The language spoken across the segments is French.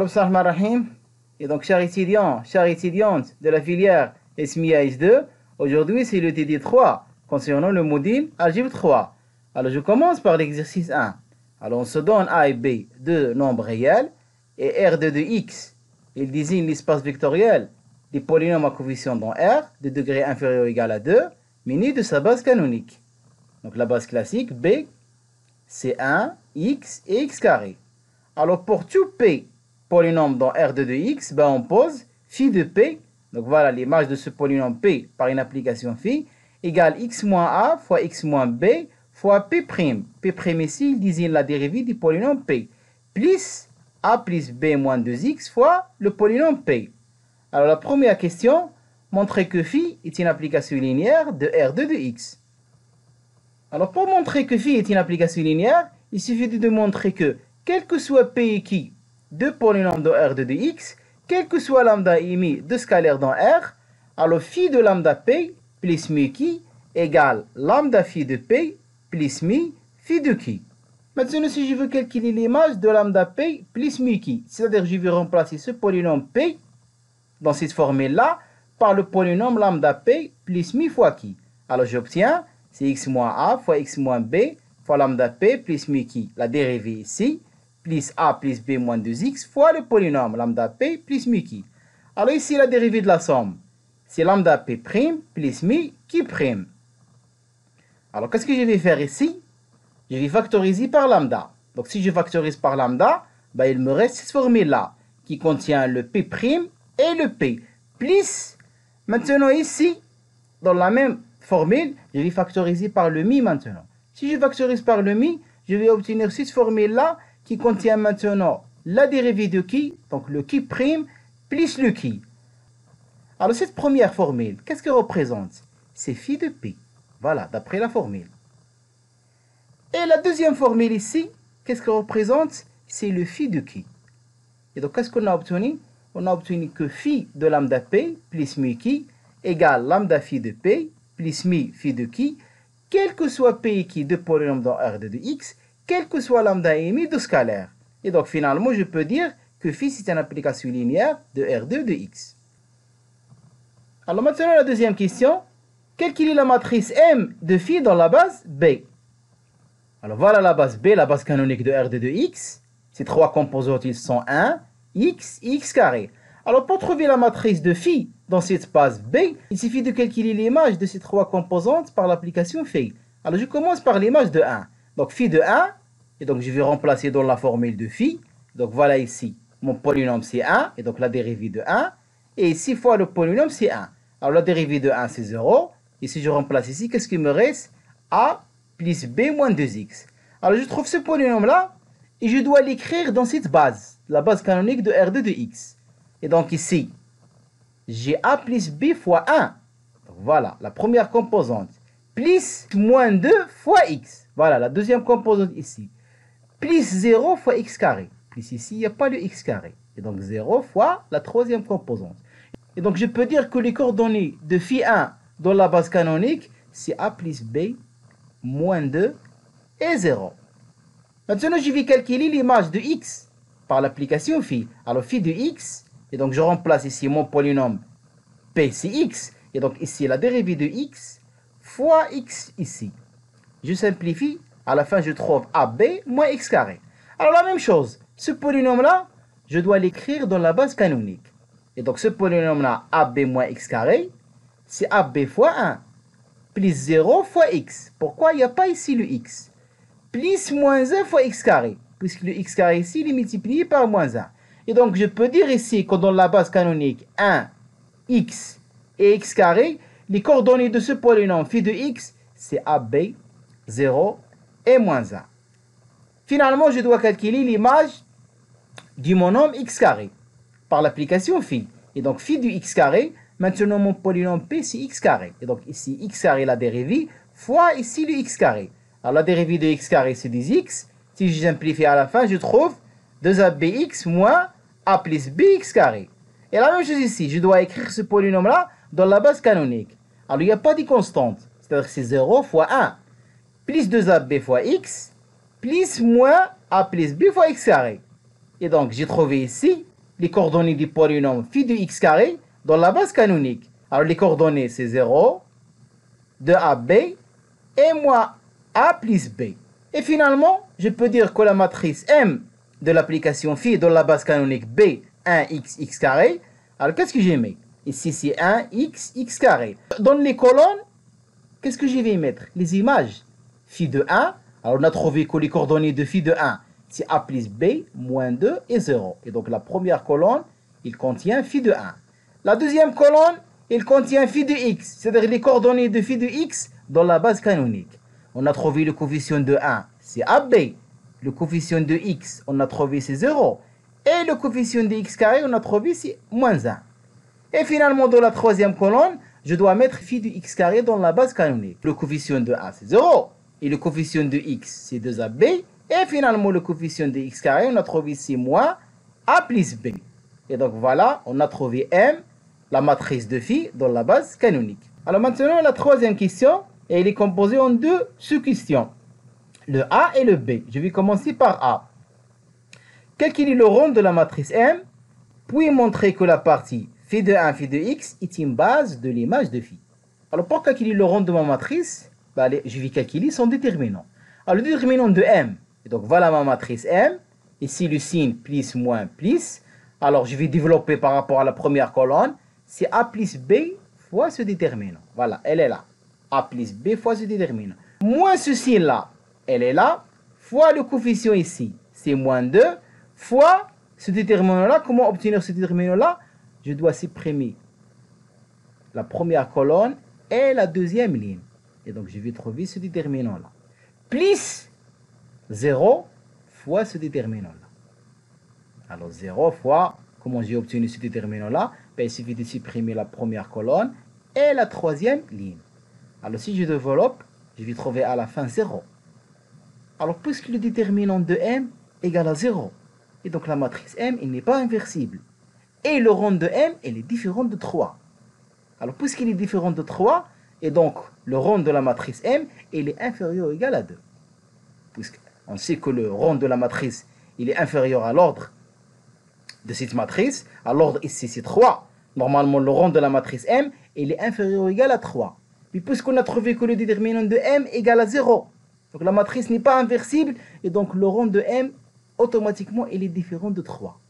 Salam Rahim. Et donc, chers étudiants, chères étudiantes de la filière SMIA S2, aujourd'hui c'est le TD 3 concernant le module Algèbre 3. Alors, je commence par l'exercice 1. Alors, on se donne A et B deux nombres réels et R2 de X. Il désigne l'espace vectoriel des polynômes à coefficient dans R de degré inférieur ou égal à 2, muni de sa base canonique. Donc, la base classique B, c'est 1, X et X carré. Alors, pour tout P polynôme dans R2 de X, on pose phi de P, donc voilà l'image de ce polynôme P par une application phi, égale x moins A fois x moins B fois P'. P' ici, il désigne la dérivée du polynôme P, plus A plus B moins 2x fois le polynôme P. Alors la première question, montrer que phi est une application linéaire de R2 de X. Alors pour montrer que phi est une application linéaire, il suffit de montrer que, quel que soit P et qui, de polynômes dans R2 de X, quel que soit lambda émis de scalaire dans R, alors phi de lambda P plus mu qui égale lambda phi de P plus mu phi de qui. Maintenant, si je veux calculer l'image de lambda P plus mu qui, c'est-à-dire je vais remplacer ce polynôme P dans cette formule-là par le polynôme lambda P plus mu fois qui. Alors j'obtiens, c'est x moins A fois x moins B fois lambda P plus mu qui, la dérivée ici, plus A plus B moins 2x fois le polynôme lambda P plus mu qui. Alors ici, la dérivée de la somme, c'est lambda P' plus mu qui prime. Alors qu'est-ce que je vais faire ici? Je vais factoriser par lambda. Donc si je factorise par lambda, il me reste cette formule-là, qui contient le P' et le P. Plus, maintenant ici, dans la même formule, je vais factoriser par le mi maintenant. Si je factorise par le mi, je vais obtenir cette formule-là, qui contient maintenant la dérivée de qui, donc le qui prime, plus le qui. Alors cette première formule, qu'est-ce qu'elle représente? C'est phi de P. Voilà, d'après la formule. Et la deuxième formule ici, qu'est-ce qu'elle représente? C'est le phi de qui. Et donc qu'est-ce qu'on a obtenu? On a obtenu que phi de lambda P plus mu qui égale lambda phi de P plus mu phi de qui, quel que soit P et qui de polynôme dans R2 de X, quel que soit lambda émis de scalaire. Et donc finalement, je peux dire que phi c'est une application linéaire de R2 de X. Alors maintenant, la deuxième question. Calculer la matrice M de phi dans la base B. Alors voilà la base B, la base canonique de R2 de X. Ces trois composantes, ils sont 1, X et X carré. Alors pour trouver la matrice de phi dans cette base B, il suffit de calculer l'image de ces trois composantes par l'application phi. Alors je commence par l'image de 1. Donc phi de 1, et donc je vais remplacer dans la formule de phi. Donc voilà ici, mon polynôme c'est 1, et donc la dérivée de 1. Et 6 fois le polynôme c'est 1. Alors la dérivée de 1 c'est 0. Et si je remplace ici, qu'est-ce qu'il me reste? A plus B moins 2x. Alors je trouve ce polynôme-là, et je dois l'écrire dans cette base, la base canonique de R2 de X. Et donc ici, j'ai A plus B fois 1. Donc voilà, la première composante. Plus moins 2 fois X. Voilà, la deuxième composante ici. Plus 0 fois X carré. Plus ici, il n'y a pas le X carré. Et donc 0 fois la troisième composante. Et donc je peux dire que les coordonnées de phi 1 dans la base canonique, c'est A plus B moins 2 et 0. Maintenant, je vais calculer l'image de X par l'application phi. Alors phi de X, et donc je remplace ici mon polynôme P, c'est X. Et donc ici, la dérivée de X fois X ici. Je simplifie, à la fin je trouve AB moins X carré. Alors la même chose, ce polynôme-là, je dois l'écrire dans la base canonique. Et donc ce polynôme-là, AB moins X carré, c'est AB fois 1, plus 0 fois X. Pourquoi il n'y a pas ici le X? Plus moins 1 fois X carré, puisque le X carré ici, il est multiplié par moins 1. Et donc je peux dire ici que dans la base canonique 1, X et X carré, les coordonnées de ce polynôme phi de X, c'est AB, 0 et moins 1. Finalement, je dois calculer l'image du monôme X carré par l'application phi. Et donc phi du X carré, maintenant mon polynôme P c'est X carré. Et donc ici X carré la dérivée fois ici le X carré. Alors la dérivée de X carré c'est 2X. Si je simplifie à la fin, je trouve 2ABX moins A plus BX carré. Et la même chose ici, je dois écrire ce polynôme-là dans la base canonique. Alors il n'y a pas de constante, c'est-à-dire que c'est 0 fois 1. Plus 2AB fois X, plus moins A plus B fois X carré. Et donc j'ai trouvé ici les coordonnées du polynôme phi de x carré dans la base canonique. Alors les coordonnées c'est 0, 2ab et moins a plus b. Et finalement, je peux dire que la matrice M de l'application phi dans la base canonique B, 1x, x carré. Alors qu'est-ce que j'ai mis? Ici c'est 1x, x carré. Dans les colonnes, qu'est-ce que je vais mettre? Les images. Phi de 1. Alors on a trouvé que les coordonnées de phi de 1, c'est a plus b, moins 2 et 0. Et donc la première colonne, il contient phi de 1. La deuxième colonne, il contient phi de x, c'est-à-dire les coordonnées de phi de x dans la base canonique. On a trouvé le coefficient de 1, c'est AB. Le coefficient de x, on a trouvé c'est 0. Et le coefficient de x carré, on a trouvé c'est moins 1. Et finalement, dans la troisième colonne, je dois mettre phi de x carré dans la base canonique. Le coefficient de 1, c'est 0. Et le coefficient de x, c'est 2ab. Et finalement, le coefficient de x carré, on a trouvé c'est moins a plus b. Et donc voilà, on a trouvé M, la matrice de phi dans la base canonique. Alors maintenant, la troisième question, et elle est composée en deux sous-questions. Le A et le B. Je vais commencer par A. Calculer le rond de la matrice M, puis montrer que la partie phi de 1, phi de x est une base de l'image de phi. Alors pour calculer le rond de ma matrice, je vais calculer son déterminant. Alors le déterminant de M, et donc voilà ma matrice M, ici le signe plus, moins, plus. Alors je vais développer par rapport à la première colonne, c'est A plus B fois ce déterminant. Voilà, elle est là. A plus B fois ce déterminant. Moins ce signe-là, elle est là, fois le coefficient ici, c'est moins 2, fois ce déterminant-là. Comment obtenir ce déterminant-là? Je dois supprimer la première colonne et la deuxième ligne. Et donc, je vais trouver ce déterminant-là. Plus 0 fois ce déterminant-là. Alors, 0 fois, comment j'ai obtenu ce déterminant-là? Il suffit de supprimer la première colonne et la troisième ligne. Alors, si je développe, je vais trouver à la fin 0. Alors, puisque le déterminant de M égale à 0, et donc la matrice M, il n'est pas inversible. Et le rond de M, il est différent de 3. Alors, puisqu'il est différent de 3, et donc le rond de la matrice M, il est inférieur ou égal à 2. Puisqu'on sait que le rond de la matrice, il est inférieur à l'ordre de cette matrice. À l'ordre ici, c'est 3. Normalement, le rond de la matrice M, il est inférieur ou égal à 3. Mais puisqu'on a trouvé que le déterminant de M égale à 0, donc la matrice n'est pas inversible, et donc le rond de M, automatiquement, il est différent de 3.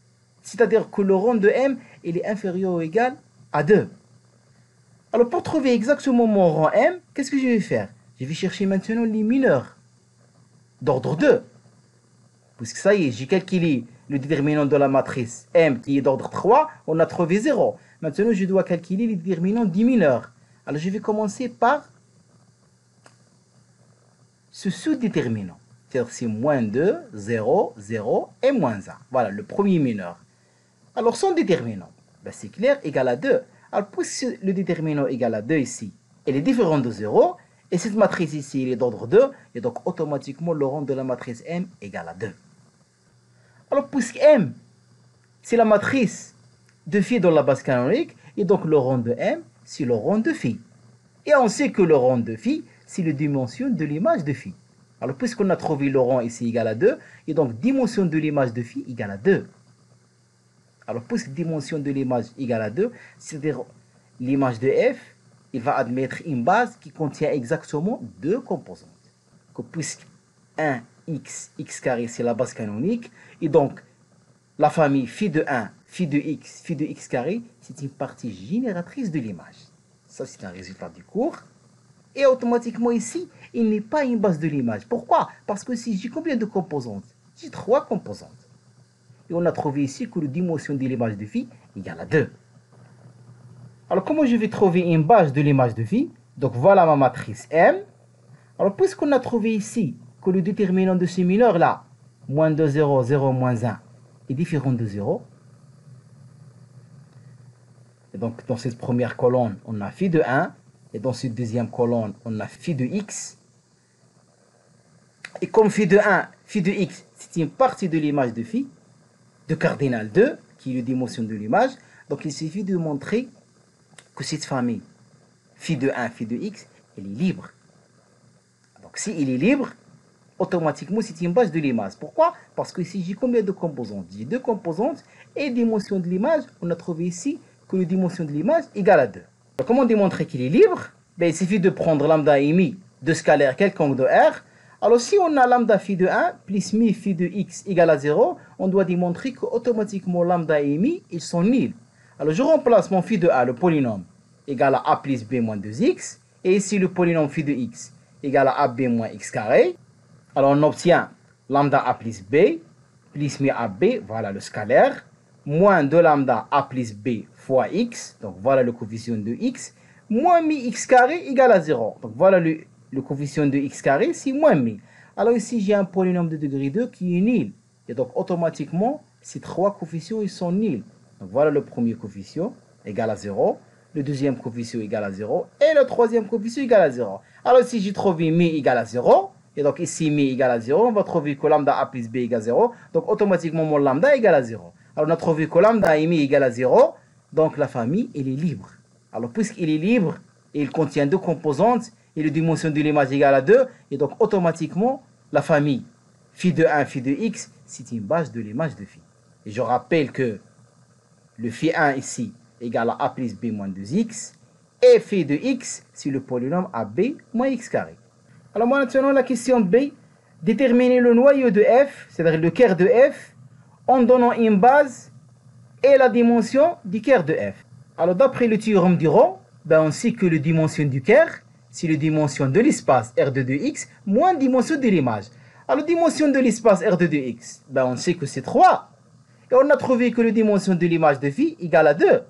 C'est-à-dire que le rond de M, il est inférieur ou égal à 2. Alors pour trouver exactement mon rond M, qu'est-ce que je vais faire? Je vais chercher maintenant les mineurs d'ordre 2. Puisque ça y est, j'ai calculé le déterminant de la matrice M qui est d'ordre 3, on a trouvé 0. Maintenant, je dois calculer les déterminants des mineurs. Alors je vais commencer par ce sous-déterminant. C'est-à-dire c'est moins 2, 0, 0 et moins 1. Voilà, le premier mineur. Alors son déterminant, c'est clair, égal à 2. Alors puisque le déterminant égal à 2 ici, elle est différente de 0, et cette matrice ici, elle est d'ordre 2, et donc automatiquement le rond de la matrice M égale à 2. Alors puisque M, c'est la matrice de phi dans la base canonique, et donc le rond de M, c'est le rond de phi. Et on sait que le rond de phi, c'est la dimension de l'image de phi. Alors puisqu'on a trouvé le rond ici égal à 2, et donc dimension de l'image de phi égale à 2. Alors, puisque dimension de l'image égale à 2, c'est-à-dire l'image de f, il va admettre une base qui contient exactement deux composantes. Puisque 1x, x carré, c'est la base canonique, et donc la famille phi de 1, phi de x carré, c'est une partie génératrice de l'image. Ça, c'est un résultat du cours. Et automatiquement ici, il n'est pas une base de l'image. Pourquoi? Parce que si j'ai combien de composantes? J'ai 3 composantes. Et on a trouvé ici que la dimension de l'image de phi égale à 2. Alors, comment je vais trouver une base de l'image de phi? Donc, voilà ma matrice M. Alors, puisqu'on a trouvé ici que le déterminant de ce mineur-là, moins 2, 0, 0, moins 1, est différent de 0. Et donc, dans cette première colonne, on a phi de 1. Et dans cette deuxième colonne, on a phi de x. Et comme phi de 1, phi de x, c'est une partie de l'image de phi, de cardinal 2, qui est la dimension de l'image. Donc, il suffit de montrer que cette famille, phi de 1, phi de x, elle est libre. Donc, si elle est libre, automatiquement, c'est une base de l'image. Pourquoi? Parce que ici, j'ai combien de composantes? J'ai 2 composantes et dimension de l'image. On a trouvé ici que la dimension de l'image égale à 2. Donc, comment démontrer qu'il est libre? Ben, il suffit de prendre lambda et mi de scalaire quelconque de R. Alors, si on a lambda phi de 1 plus mi phi de x égale à 0, on doit démontrer qu'automatiquement lambda et mi, ils sont nuls. Alors, je remplace mon phi de 1, le polynôme, égal à a plus b moins 2x. Et ici, le polynôme phi de x égale à ab moins x carré. Alors, on obtient lambda a plus b, plus mi ab, voilà le scalaire, moins 2 lambda a plus b fois x, donc voilà le coefficient de x, moins mi x carré égale à 0. Donc, voilà le coefficient de x carré, c'est moins mi. Alors, ici, j'ai un polynôme de degré 2 qui est nul. Et donc, automatiquement, ces 3 coefficients, ils sont nuls. Donc, voilà le premier coefficient, égal à 0. Le deuxième coefficient égal à 0. Et le troisième coefficient égal à 0. Alors, si j'ai trouvé mi égal à 0, et donc ici, mi égale à 0, on va trouver que lambda a plus b égale à 0. Donc, automatiquement, mon lambda égale à 0. Alors, on a trouvé que lambda et mi égale à 0. Donc, la famille, elle est libre. Alors, puisqu'il est libre, et il contient 2 composantes, et la dimension de l'image égale à 2, et donc, automatiquement, la famille phi de 1, phi de x, c'est une base de l'image de phi. Et je rappelle que le phi 1 ici égale à a plus b moins 2x, et phi de x, c'est le polynôme ab moins x carré. Alors maintenant, la question B, déterminer le noyau de f, c'est-à-dire le cœur de f, en donnant une base et la dimension du cœur de f. Alors d'après le théorème du rond, ben, on sait que la dimension du cœur, c'est la dimension de l'espace R de 2x moins la dimension de l'image. Alors la dimension de l'espace R de 2x, ben, on sait que c'est 3. Et on a trouvé que la dimension de l'image de phi égale à 2.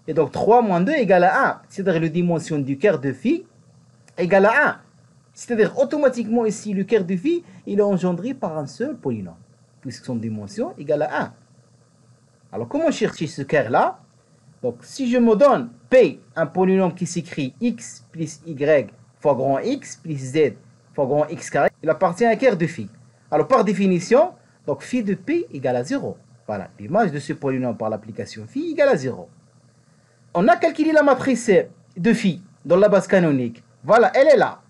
Et donc 3 moins 2 égale à 1. C'est-à-dire la dimension du cœur de phi égale à 1. C'est-à-dire automatiquement ici, le cœur de phi, il est engendré par un seul polynôme, puisque son dimension égale à 1. Alors comment chercher ce cœur-là? Donc si je me donne P, un polynôme qui s'écrit x plus y fois grand X plus z fois grand X carré, il appartient à un cœur de phi. Alors par définition, donc phi de P égale à 0. Voilà, l'image de ce polynôme par l'application phi égale à 0. On a calculé la matrice de phi dans la base canonique. Voilà, elle est là.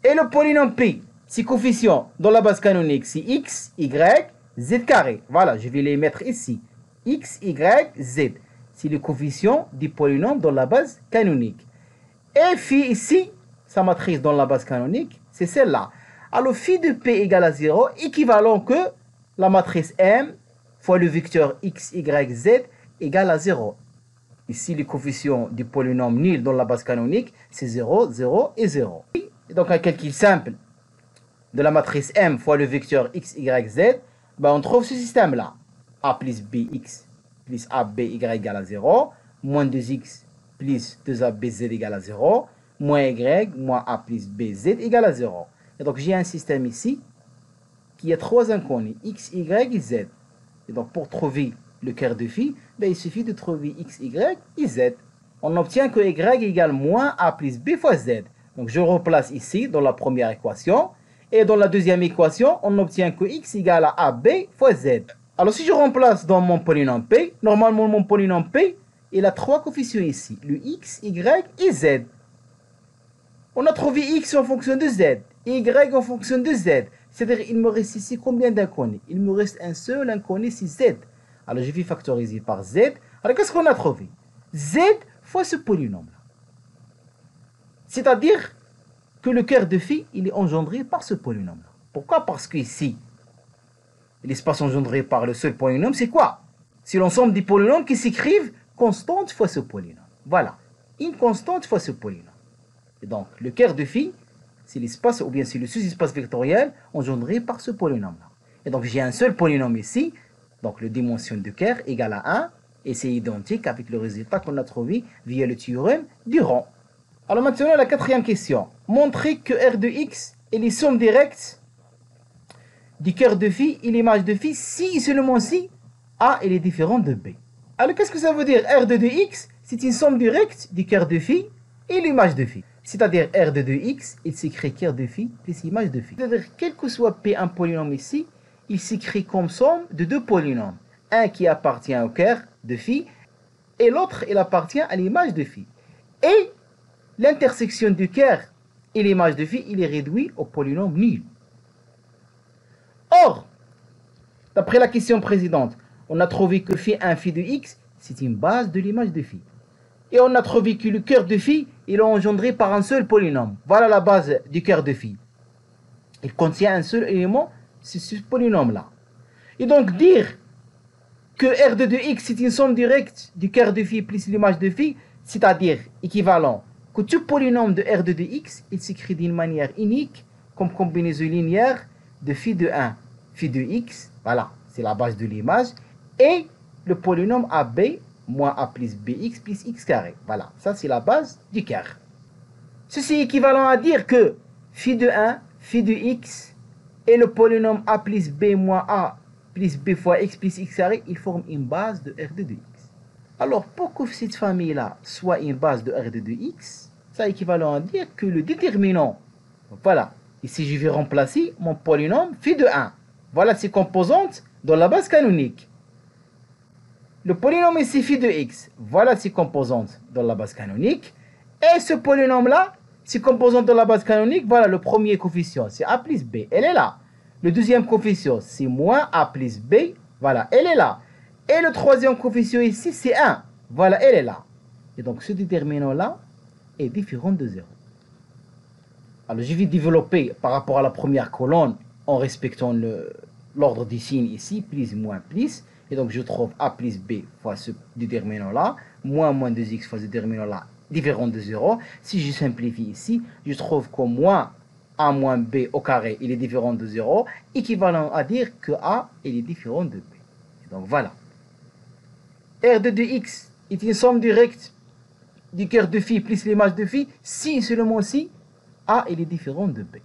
Et le polynôme P, ses coefficients dans la base canonique, c'est x, y, z carré. Voilà, je vais les mettre ici. X, y, z. C'est le coefficient du polynôme dans la base canonique. Et phi ici, sa matrice dans la base canonique, c'est celle-là. Alors phi de P égale à 0, équivalent que la matrice M fois le vecteur x, y, z égale à 0. Ici, le coefficient du polynôme nul dans la base canonique, c'est 0, 0 et 0. Et donc, un calcul simple de la matrice M fois le vecteur x, y, z, ben, on trouve ce système-là. A plus bx plus ab, y égale à 0, moins 2x plus 2ab, z égale à 0, moins y, moins a plus b, z égale à 0. Et donc, j'ai un système ici qui a 3 inconnus, x, y et z. Et donc, pour trouver le cœur de phi, ben, il suffit de trouver x, y et z. On obtient que y égale moins a plus b fois z. Donc, je replace ici dans la première équation. Et dans la deuxième équation, on obtient que x égale à ab fois z. Alors, si je remplace dans mon polynôme P, normalement, mon polynôme P, il a 3 coefficients ici. Le x, y et z. On a trouvé x en fonction de z. Y en fonction de z. C'est-à-dire, il me reste ici combien d'inconnus? Il me reste un seul inconnu, c'est z. Alors, je vais factoriser par z. Alors, qu'est-ce qu'on a trouvé? Z fois ce polynôme-là. C'est-à-dire que le cœur de phi, il est engendré par ce polynôme-là. Pourquoi? Parce qu'ici, l'espace engendré par le seul polynôme, c'est quoi? C'est l'ensemble des polynômes qui s'écrivent constante fois ce polynôme. Voilà, une constante fois ce polynôme. Et donc, le cœur de phi, c'est l'espace, ou bien c'est le sous-espace vectoriel engendré par ce polynôme-là. Et donc, j'ai un seul polynôme ici, donc la dimension de cœur égale à 1, et c'est identique avec le résultat qu'on a trouvé via le théorème du rond. Alors maintenant, la quatrième question. Montrer que R de x est les sommes directes du cœur de phi et l'image de phi si et seulement si A est différent de B. Alors qu'est-ce que ça veut dire? R de 2x, c'est une somme directe du cœur de phi et l'image de phi. C'est-à-dire R de 2x, il s'écrit cœur de phi plus image de phi. C'est-à-dire quel que soit P un polynôme ici, il s'écrit comme somme de 2 polynômes. Un qui appartient au cœur de phi et l'autre il appartient à l'image de phi. Et l'intersection du cœur et l'image de phi, il est réduit au polynôme nul. Or, d'après la question précédente, on a trouvé que phi1, phi de x, c'est une base de l'image de phi. Et on a trouvé que le cœur de phi, il est engendré par un seul polynôme. Voilà la base du cœur de phi. Il contient un seul élément, c'est ce polynôme-là. Et donc dire que R2 de x, c'est une somme directe du cœur de phi plus l'image de phi, c'est-à-dire équivalent que tout polynôme de R2 de x, il s'écrit d'une manière unique, comme combinaison linéaire de phi de 1, phi de x, voilà, c'est la base de l'image, et le polynôme AB moins A plus BX plus X carré. Voilà, ça c'est la base du cœur. Ceci est équivalent à dire que phi de 1, phi de X et le polynôme A plus B moins A plus B fois X plus X carré, ils forment une base de R2 de X. Alors, pour que cette famille-là soit une base de R2 de X, ça est équivalent à dire que le déterminant, voilà, ici je vais remplacer mon polynôme phi de 1. Voilà ses composantes dans la base canonique. Le polynôme ici phi de x, voilà ses composantes dans la base canonique. Et ce polynôme-là, ses composantes dans la base canonique, voilà le premier coefficient, c'est a plus b, elle est là. Le deuxième coefficient, c'est moins a plus b, voilà, elle est là. Et le troisième coefficient ici, c'est 1, voilà, elle est là. Et donc ce déterminant-là est différent de 0. Alors je vais développer par rapport à la première colonne en respectant l'ordre des signes ici, plus, moins, plus. Et donc je trouve a plus b fois ce déterminant-là, moins 2x fois ce déterminant-là, différent de 0. Si je simplifie ici, je trouve que moins a moins b au carré, il est différent de 0, équivalent à dire que a, il est différent de b. Et donc voilà. R2 de x est une somme directe du cœur de phi plus l'image de phi, si et seulement si a, il est différent de b.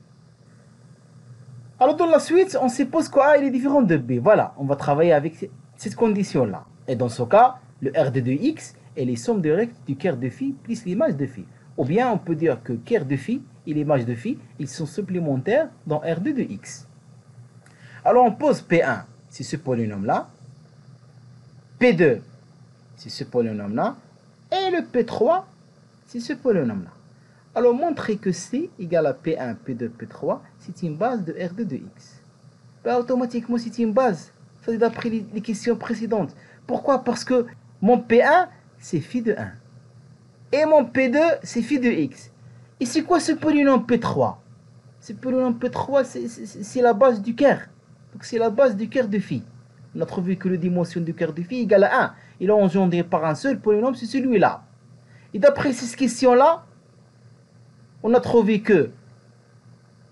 Alors dans la suite, on suppose que a, il est différent de b. Voilà, on va travailler avec cette condition-là. Et dans ce cas, le R2 de x est les sommes directes du cœur de phi plus l'image de phi. Ou bien on peut dire que cœur de phi et l'image de phi, ils sont supplémentaires dans R2 de x. Alors on pose P1, c'est ce polynôme-là. P2, c'est ce polynôme-là. Et le P3, c'est ce polynôme-là. Alors montrer que C égale à P1, P2, P3, c'est une base de R2 de x. Ben, automatiquement, c'est une base. Ça c'est d'après les questions précédentes. Pourquoi? Parce que mon P1, c'est phi de 1. Et mon P2, c'est phi de x. Et c'est quoi ce polynôme P3? Ce polynôme P3, c'est la base du cœur. Donc c'est la base du cœur de phi. On a trouvé que la dimension du cœur de phi égale à 1. Il est engendré par un seul polynôme, c'est celui-là. Et d'après cette question-là, on a trouvé que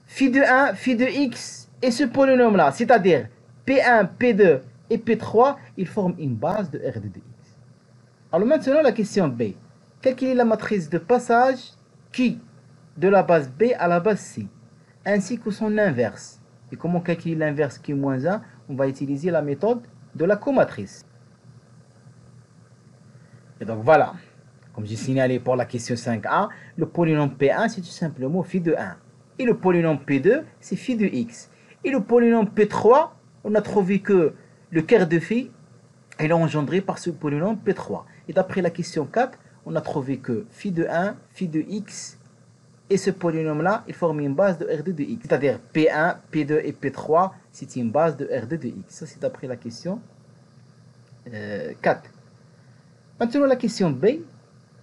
phi de 1, phi de x et ce polynôme-là, c'est-à-dire P1, P2 et P3, ils forment une base de R2 de x. Alors maintenant, la question B. Quelle est la matrice de passage qui de la base B à la base C, ainsi que son inverse. Et comment calculer l'inverse qui est moins 1? On va utiliser la méthode de la comatrice. Et donc voilà, comme j'ai signalé pour la question 5a, le polynôme P1, c'est tout simplement phi de 1. Et le polynôme P2, c'est phi de x. Et le polynôme P3, on a trouvé que le cœur de phi est engendré par ce polynôme P3. Et d'après la question 4, on a trouvé que phi de 1, phi de x, et ce polynôme-là, il forme une base de R2 de x. C'est-à-dire P1, P2 et P3, c'est une base de R2 de x. Ça, c'est d'après la question 4. Maintenant, la question B.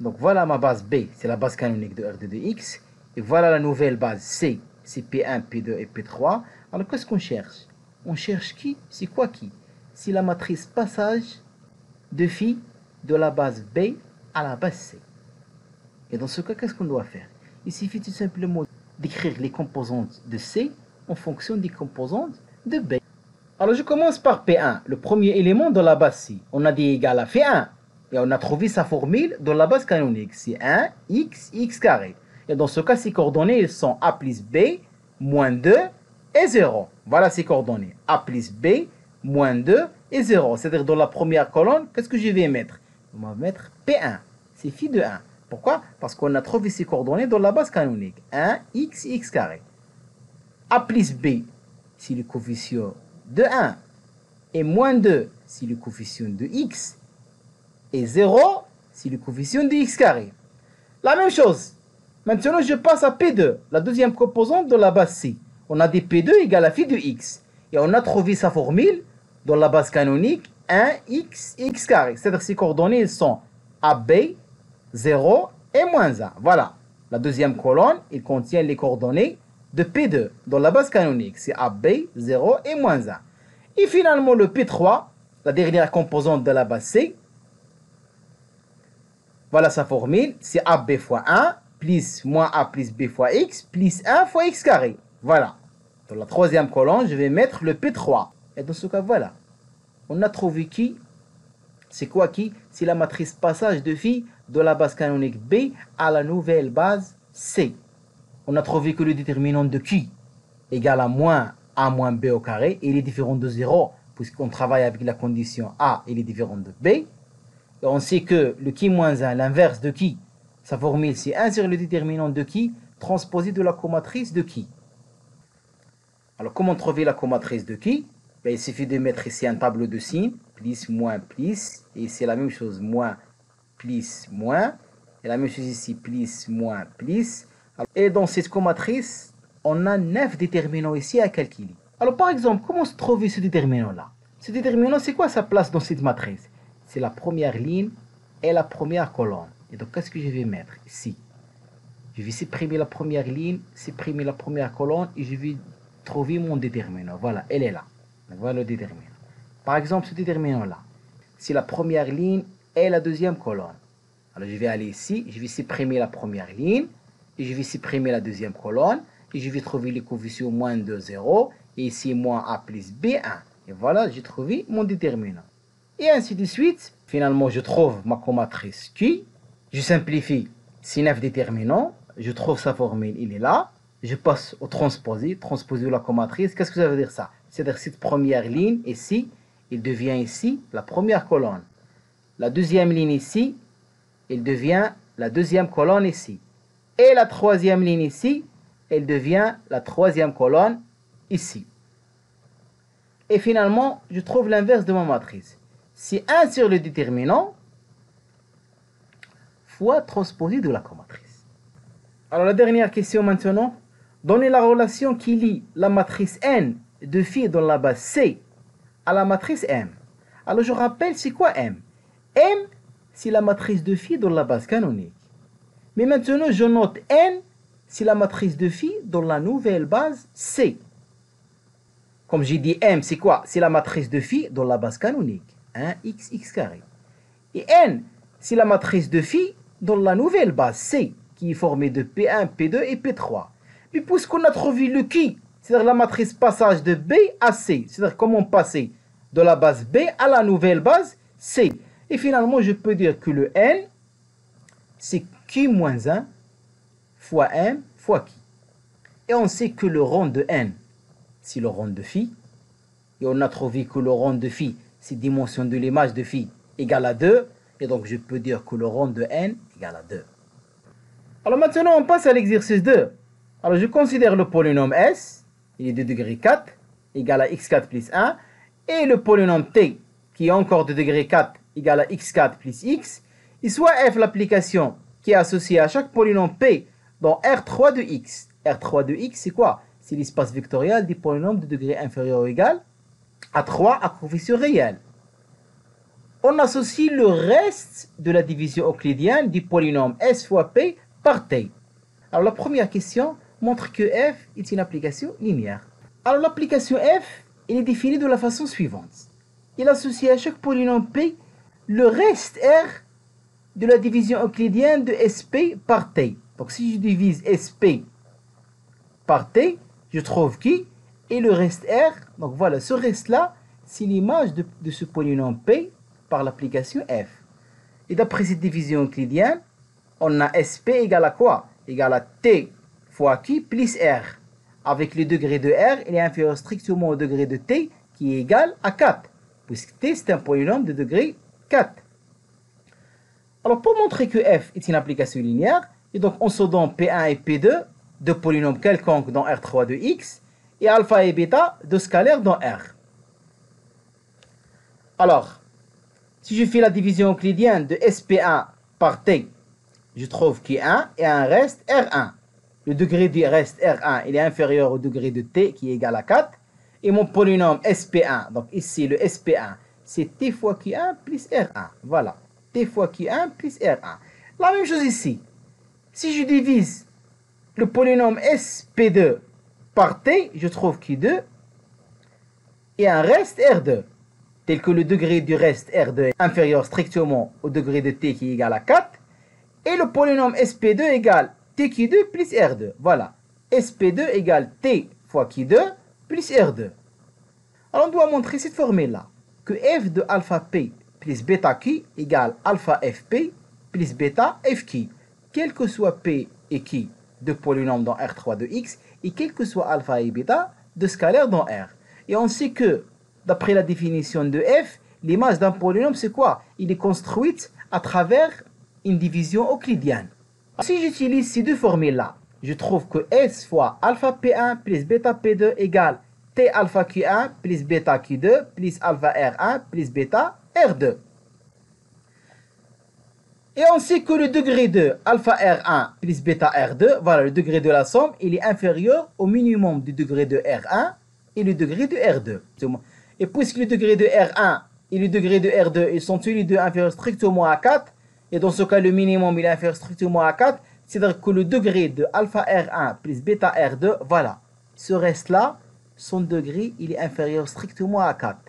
Donc, voilà ma base B, c'est la base canonique de R2 de x. Et voilà la nouvelle base C, c'est P1, P2 et P3. Alors, qu'est-ce qu'on cherche? On cherche qui? C'est quoi qui? C'est la matrice passage de phi de la base B à la base C. Et dans ce cas, qu'est-ce qu'on doit faire? Il suffit tout simplement d'écrire les composantes de C en fonction des composantes de B. Alors je commence par P1, le premier élément de la base C. On a dit égal à Phi1. Et on a trouvé sa formule dans la base canonique. C'est 1, x, x carré. Et dans ce cas, ces coordonnées sont A plus B, moins 2 et 0. Voilà ces coordonnées. A plus B, moins 2 et 0. C'est-à-dire dans la première colonne, qu'est-ce que je vais mettre? On va mettre P1. C'est phi de 1. Pourquoi? Parce qu'on a trouvé ces coordonnées dans la base canonique. 1, x, x carré. A plus b, c'est le coefficient de 1. Et moins 2, c'est le coefficient de x. Et 0, c'est le coefficient de x carré. La même chose. Maintenant, je passe à P2, la deuxième composante de la base C. On a dit P2 égale à phi de x. Et on a trouvé sa formule dans la base canonique 1x, x carré. C'est-à-dire que ces coordonnées sont AB, 0 et moins 1. Voilà. La deuxième colonne, il contient les coordonnées de P2 dans la base canonique. C'est AB, 0 et moins 1. Et finalement, le P3, la dernière composante de la base C, voilà sa formule. C'est AB fois 1 plus moins A plus B fois x plus 1 fois x carré. Voilà. Dans la troisième colonne, je vais mettre le P3. Et dans ce cas, voilà. On a trouvé qui? C'est quoi qui? C'est la matrice passage de phi de la base canonique B à la nouvelle base C. On a trouvé que le déterminant de qui égale à moins A moins B au carré. Et il est différent de 0 puisqu'on travaille avec la condition A, il est différent de B. Et on sait que le qui moins 1, l'inverse de qui, sa formule c'est 1 sur le déterminant de qui transposé de la comatrice de qui. Alors comment trouver la comatrice de qui? Ben, il suffit de mettre ici un tableau de signes, plus, moins, plus, et c'est la même chose, moins, plus, moins, et la même chose ici, plus, moins, plus. Et dans cette comatrice, on a 9 déterminants ici à calculer. Alors par exemple, comment se trouver ce déterminant-là? Ce déterminant, c'est quoi sa place dans cette matrice? C'est la première ligne et la première colonne. Et donc, qu'est-ce que je vais mettre ici? Je vais supprimer la première ligne, supprimer la première colonne, et je vais trouver mon déterminant. Voilà, elle est là. Donc, voilà le déterminant. Par exemple, ce déterminant-là, c'est la première ligne et la deuxième colonne. Alors, je vais aller ici, je vais supprimer la première ligne, et je vais supprimer la deuxième colonne, et je vais trouver les coefficients moins 2, 0, et ici, moins A plus B1. Et voilà, j'ai trouvé mon déterminant. Et ainsi de suite. Finalement, je trouve ma comatrice Q. Je simplifie ces 9 déterminants. Je trouve sa formule, il est là. Je passe au transposé. Transposé de la comatrice. Qu'est-ce que ça veut dire ça? C'est-à-dire cette première ligne ici, il devient ici la première colonne. La deuxième ligne ici, il devient la deuxième colonne ici. Et la troisième ligne ici, elle devient la troisième colonne ici. Et finalement, je trouve l'inverse de ma matrice. C'est 1 sur le déterminant fois transposé de la comatrice. Alors la dernière question maintenant. Donnez la relation qui lie la matrice N de phi dans la base C à la matrice M. Alors je rappelle, c'est quoi M? M, c'est la matrice de phi dans la base canonique. Mais maintenant, je note N, c'est la matrice de phi dans la nouvelle base C. Comme j'ai dit, M, c'est quoi? C'est la matrice de phi dans la base canonique. 1x, x carré. Et N, c'est la matrice de phi dans la nouvelle base C, qui est formée de P1, P2 et P3. Mais puisqu'on a trouvé le qui, c'est-à-dire la matrice passage de B à C, c'est-à-dire comment passer de la base B à la nouvelle base C. Et finalement, je peux dire que le N, c'est Q moins 1 fois M fois Q. Et on sait que le rond de N, c'est le rond de phi. Et on a trouvé que le rond de phi, c'est dimension de l'image de phi égale à 2. Et donc, je peux dire que le rond de N égale à 2. Alors maintenant, on passe à l'exercice 2. Alors, je considère le polynôme S, il est de degré 4, égal à x4 plus 1. Et le polynôme T, qui est encore de degré 4, égal à x4 plus x. Et soit f, l'application qui est associée à chaque polynôme P dans R3 de x. R3 de x, c'est quoi? C'est l'espace vectoriel des polynômes de degré inférieur ou égal à 3 à coefficient réel. On associe le reste de la division euclidienne du polynôme S fois P par T. Alors la première question montre que f est une application linéaire. Alors l'application f, elle est définie de la façon suivante. Il associe à chaque polynôme P le reste R de la division euclidienne de SP par T. Donc si je divise SP par T, je trouve qui? Et le reste R, donc voilà, ce reste-là, c'est l'image de ce polynôme P par l'application f. Et d'après cette division euclidienne, on a SP égale à quoi? Égale à T fois Q plus R. Avec le degré de R, il est inférieur strictement au degré de T, qui est égal à 4. Puisque T, c'est un polynôme de degré 4. Alors, pour montrer que f est une application linéaire, et donc on se donne P1 et P2, deux polynômes quelconques dans R3 de x, et alpha et bêta, deux scalaires dans R. Alors, si je fais la division euclidienne de SP1 par T, je trouve Q1 et un reste R1. Le degré du reste R1, il est inférieur au degré de T qui est égal à 4. Et mon polynôme SP1, donc ici le SP1, c'est T fois Q1 plus R1. Voilà, T fois Q1 plus R1. La même chose ici. Si je divise le polynôme SP2 par T, je trouve Q2 et un reste R2, tel que le degré du reste R2 est inférieur strictement au degré de T qui est égal à 4, et le polynôme SP2 égale TQ2 plus R2. Voilà, SP2 égale T fois Q2 plus R2. Alors on doit montrer cette formule-là, que f de alpha P plus bêta Q égale alpha FP plus bêta FQ, quel que soit P et Q de polynôme dans R3 de X, et quel que soit alpha et bêta de scalaire dans R. Et on sait que, d'après la définition de f, l'image d'un polynôme, c'est quoi? Il est construite à travers une division euclidienne. Si j'utilise ces deux formules-là, je trouve que S fois alpha P1 plus bêta P2 égale T alpha Q1 plus bêta Q2 plus alpha R1 plus bêta R2. Et on sait que le degré de alpha R1 plus bêta R2, voilà, le degré de la somme, il est inférieur au minimum du degré de R1 et le degré de R2. Et puisque le degré de R1 et le degré de R2, ils sont tous les deux inférieurs strictement à 4, et dans ce cas, le minimum, il est inférieur strictement à 4, c'est-à-dire que le degré de alpha R1 plus bêta R2, voilà, ce reste-là, son degré, il est inférieur strictement à 4.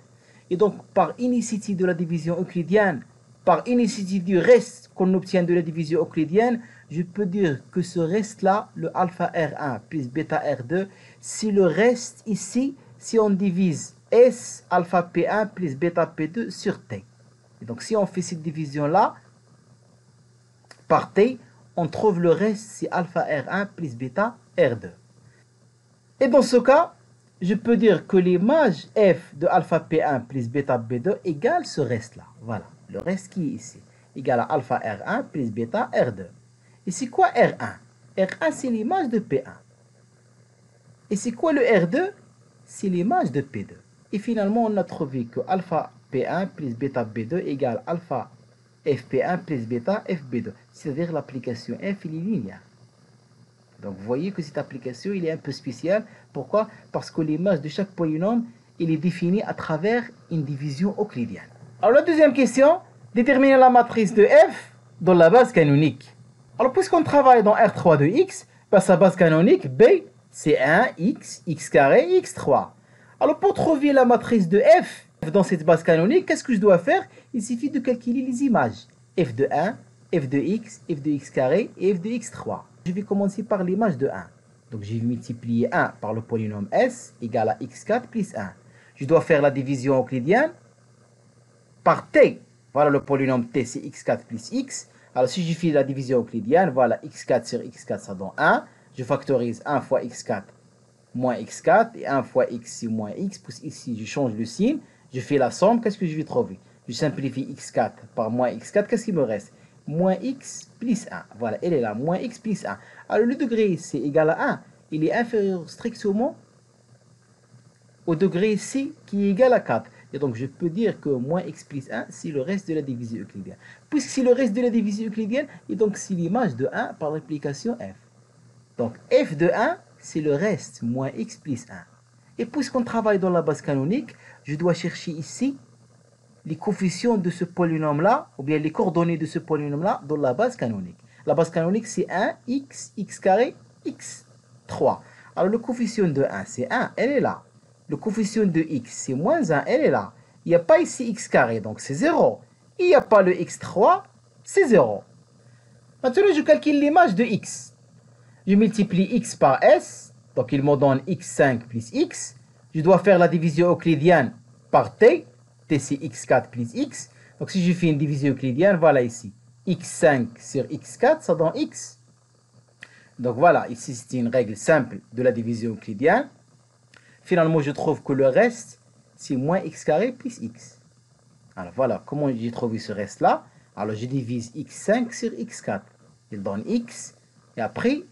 Et donc, par unicité de la division euclidienne, par unicité du reste qu'on obtient de la division euclidienne, je peux dire que ce reste-là, le alpha R1 plus bêta R2, c'est le reste ici, si on divise S alpha P1 plus bêta P2 sur T. Et donc, si on fait cette division-là, par T, on trouve le reste, c'est alpha R1 plus bêta R2. Et dans ce cas, je peux dire que l'image f de alpha P1 plus bêta B2 égale ce reste-là. Voilà, le reste qui est ici, égale à alpha R1 plus bêta R2. Et c'est quoi R1? R1, c'est l'image de P1. Et c'est quoi le R2? C'est l'image de P2. Et finalement, on a trouvé que alpha P1 plus bêta B2 égale alpha Fp1 plus bêta Fb2. C'est-à-dire l'application f, il est linéaire. Donc vous voyez que cette application, il est un peu spéciale. Pourquoi? Parce que l'image de chaque polynôme, il est définie à travers une division euclidienne. Alors la deuxième question, déterminer la matrice de f dans la base canonique. Alors puisqu'on travaille dans R3 de x, bah, sa base canonique, B, c'est 1, x, x carré, x3. Alors pour trouver la matrice de f dans cette base canonique, qu'est-ce que je dois faire? Il suffit de calculer les images. f de 1, f de x carré et f de x3. Je vais commencer par l'image de 1. Donc je vais multiplier 1 par le polynôme s égale à x4 plus 1. Je dois faire la division euclidienne par t. Voilà, le polynôme t, c'est x4 plus x. Alors si je fais la division euclidienne, voilà, x4 sur x4, ça donne 1. Je factorise 1 fois x4 moins x4 et 1 fois x c'est moins x. Puis ici, je change le signe. Je fais la somme, qu'est-ce que je vais trouver? Je simplifie x4 par moins x4, qu'est-ce qu'il me reste? Moins x plus 1. Voilà, elle est là, moins x plus 1. Alors le degré c égal à 1, il est inférieur strictement au degré c qui est égal à 4. Et donc je peux dire que moins x plus 1, c'est le reste de la division euclidienne. Puisque c'est le reste de la division euclidienne, et donc c'est l'image de 1 par l'application f. Donc f de 1, c'est le reste, moins x plus 1. Et puisqu'on travaille dans la base canonique, je dois chercher ici les coefficients de ce polynôme-là, ou bien les coordonnées de ce polynôme-là dans la base canonique. La base canonique, c'est 1, x, x carré, x3. Alors le coefficient de 1, c'est 1, elle est là. Le coefficient de x, c'est moins 1, elle est là. Il n'y a pas ici x carré, donc c'est 0. Il n'y a pas le x3, c'est 0. Maintenant, je calcule l'image de x. Je multiplie x par s, donc il me donne x5 plus x. Je dois faire la division euclidienne par t. T c'est x4 plus x. Donc si je fais une division euclidienne, voilà ici. x5 sur x4, ça donne x. Donc voilà, ici c'est une règle simple de la division euclidienne. Finalement, je trouve que le reste, c'est moins x carré plus x. Alors voilà, comment j'ai trouvé ce reste-là? Alors je divise x5 sur x4. Il donne x. Et après,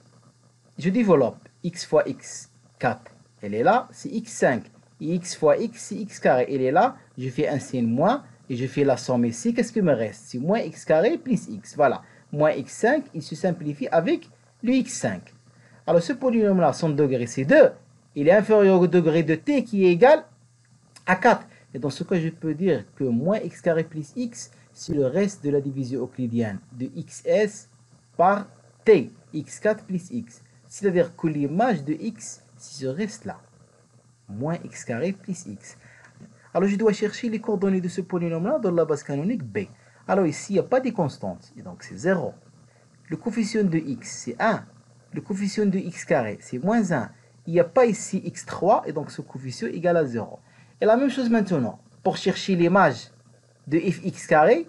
je développe x fois x4. Elle est là, c'est x5. Et x fois x, c'est x carré. Elle est là, je fais un signe moins. Et je fais la somme ici. Qu'est-ce qui me reste? C'est moins x carré plus x. Voilà. moins x5, il se simplifie avec le x5. Alors ce polynôme-là, son degré c'est 2, il est inférieur au degré de t qui est égal à 4. Et dans ce cas, je peux dire que moins x carré plus x, c'est le reste de la division euclidienne de xs par t, x4 plus x. C'est-à-dire que l'image de x, c'est ce reste-là. Moins x carré plus x. Alors je dois chercher les coordonnées de ce polynôme-là dans la base canonique B. Alors ici, il n'y a pas de constante, et donc c'est 0. Le coefficient de x, c'est 1. Le coefficient de x carré, c'est moins 1. Il n'y a pas ici x3, et donc ce coefficient est égal à 0. Et la même chose maintenant, pour chercher l'image de fx carré,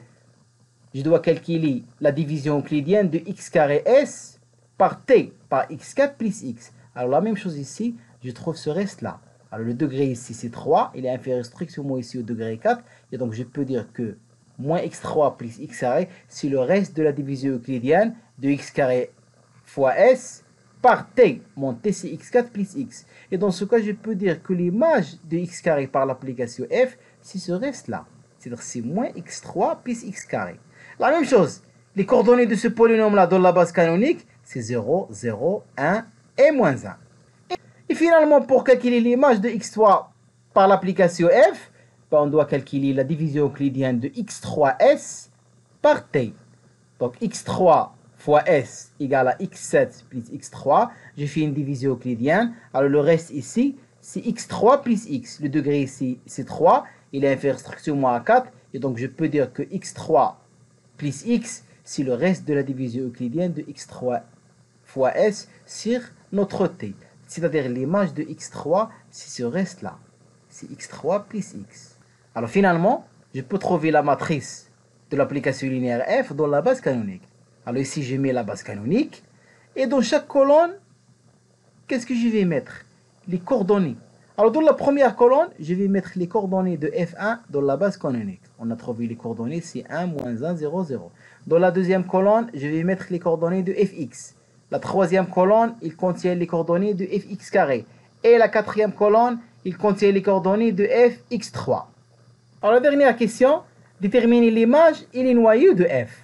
je dois calculer la division euclidienne de x carré s par t, par x4 plus x. Alors la même chose ici, je trouve ce reste-là. Alors le degré ici c'est 3, il est inférieur strictement ici au degré 4, et donc je peux dire que moins x3 plus x carré, c'est le reste de la division euclidienne de x carré fois s par t. Mon t c'est x4 plus x. Et dans ce cas, je peux dire que l'image de x carré par l'application f, c'est ce reste-là. C'est-à-dire c'est moins x3 plus x carré. La même chose, les coordonnées de ce polynôme-là dans la base canonique, c'est 0, 0, 1 et moins 1. Et finalement, pour calculer l'image de x3 par l'application f, on doit calculer la division euclidienne de x3s par t. Donc x3 fois s égale à x7 plus x3. Je fais une division euclidienne. Alors le reste ici, c'est x3 plus x. Le degré ici, c'est 3. Il est inférieur strictement à 4. Et donc je peux dire que x3 plus x, c'est le reste de la division euclidienne de x3 fois s sur notre t. C'est-à-dire l'image de x3, c'est ce reste-là. C'est x3 plus x. Alors finalement, je peux trouver la matrice de l'application linéaire f dans la base canonique. Alors ici, je mets la base canonique. Et dans chaque colonne, qu'est-ce que je vais mettre? Les coordonnées. Alors dans la première colonne, je vais mettre les coordonnées de f1 dans la base canonique. On a trouvé les coordonnées, c'est 1, moins 1, 0, 0. Dans la deuxième colonne, je vais mettre les coordonnées de fx. La troisième colonne, il contient les coordonnées de fx carré. Et la quatrième colonne, il contient les coordonnées de fx3. Alors la dernière question, déterminer l'image et les noyaux de f.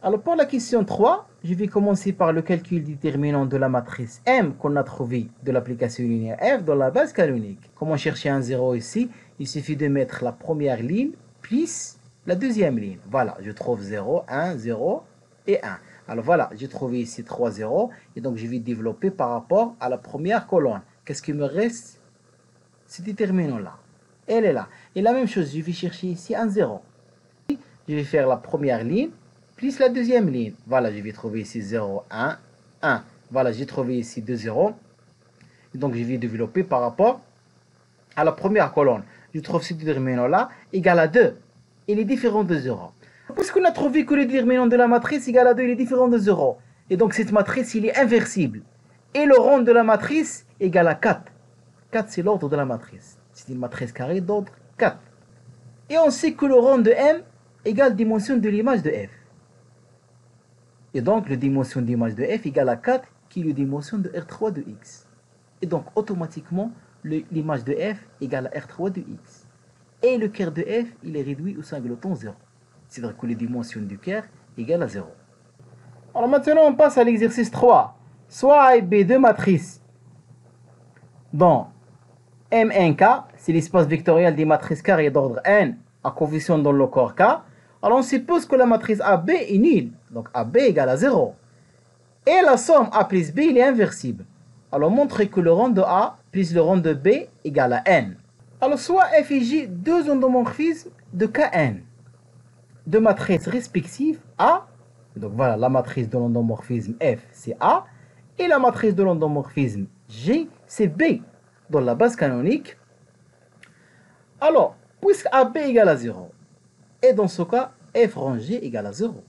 Alors pour la question 3, je vais commencer par le calcul déterminant de la matrice M qu'on a trouvé de l'application linéaire f dans la base canonique. Comment chercher un 0 ici? Il suffit de mettre la première ligne plus la deuxième ligne. Voilà, je trouve 0, 1, 0 et 1. Alors voilà, j'ai trouvé ici 3 0 et donc je vais développer par rapport à la première colonne. Qu'est-ce qui me reste? Ce déterminant-là. Elle est là. Et la même chose, je vais chercher ici un 0. Je vais faire la première ligne plus la deuxième ligne. Voilà, je vais trouver ici 0, 1, 1. Voilà, j'ai trouvé ici 2 0. Et donc je vais développer par rapport à la première colonne. Je trouve ce déterminant-là égal à 2. Il est différent de 0. Puisqu'on a trouvé que le déterminant de la matrice égal à 2, il est différent de 0. Et donc cette matrice, il est inversible. Et le rang de la matrice égal à 4. 4, c'est l'ordre de la matrice. C'est une matrice carrée d'ordre 4. Et on sait que le rang de M égale dimension de l'image de F. Et donc, la dimension d'image de F égale à 4, qui est la dimension de R3 de X. Et donc, automatiquement, l'image de F égale à R3 de X. Et le cœur de F, il est réduit au singleton 0. C'est-à-dire que les dimensions du cœur égale à 0. Alors maintenant, on passe à l'exercice 3. Soit A et B deux matrices dont M1K, c'est l'espace vectoriel des matrices carrées d'ordre n à coefficient dans le corps K. Alors on suppose que la matrice AB est nulle. Donc AB égale à 0. Et la somme A plus B, il est inversible. Alors montrer que le rang de A plus le rang de B égale à n. Alors soit F et J, deux endomorphismes de Kn, de matrices respectives A. Donc voilà, la matrice de l'endomorphisme F, c'est A. Et la matrice de l'endomorphisme G, c'est B. Dans la base canonique. Alors, puisque AB égale à 0, et dans ce cas, F rangé égale à 0.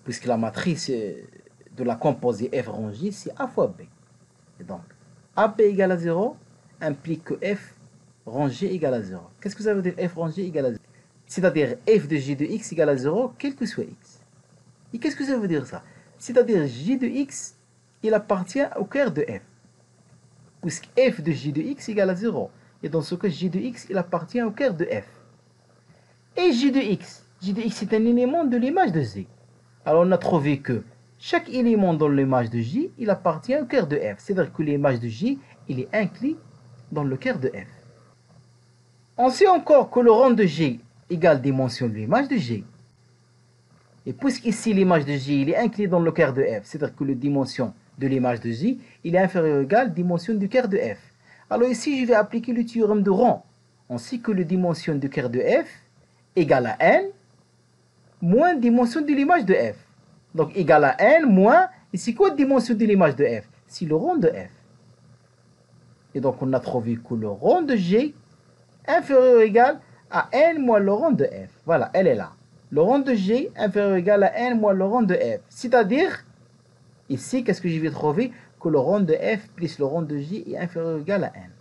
Puisque la matrice de la composée F rangée, c'est A fois B. Et donc, AB égale à 0 implique que F rangé égale à 0. Qu'est-ce que ça veut dire F rangé égale à 0? C'est-à-dire F de J de X égale à 0, quel que soit X. Et qu'est-ce que ça veut dire ça? C'est-à-dire J de X, il appartient au cœur de F. Puisque F de J de X égale à 0. Et dans ce cas, J de X, il appartient au cœur de F. Et J de X est un élément de l'image de Z. Alors on a trouvé que chaque élément dans l'image de J, il appartient au cœur de F. C'est-à-dire que l'image de J, il est inclus dans le cœur de F. On sait encore que le rang de J égale dimension de l'image de J. Et puisqu'ici l'image de J, il est inclus dans le cœur de F, c'est-à-dire que la dimension de l'image de J, il est inférieur ou égal à la dimension du cœur de F. Alors ici, je vais appliquer le théorème de rang. On sait que la dimension du cœur de F égale à n moins dimension de l'image de F. Donc égale à n moins, ici quoi la dimension de l'image de F? C'est le rang de F. Et donc on a trouvé que le rang de G inférieur ou égal à n moins le rang de F. Voilà, elle est là. Le rang de G inférieur ou égal à n moins le rang de F. C'est-à-dire, ici, qu'est-ce que je vais trouver? Que le rang de F plus le rang de G est inférieur ou égal à n.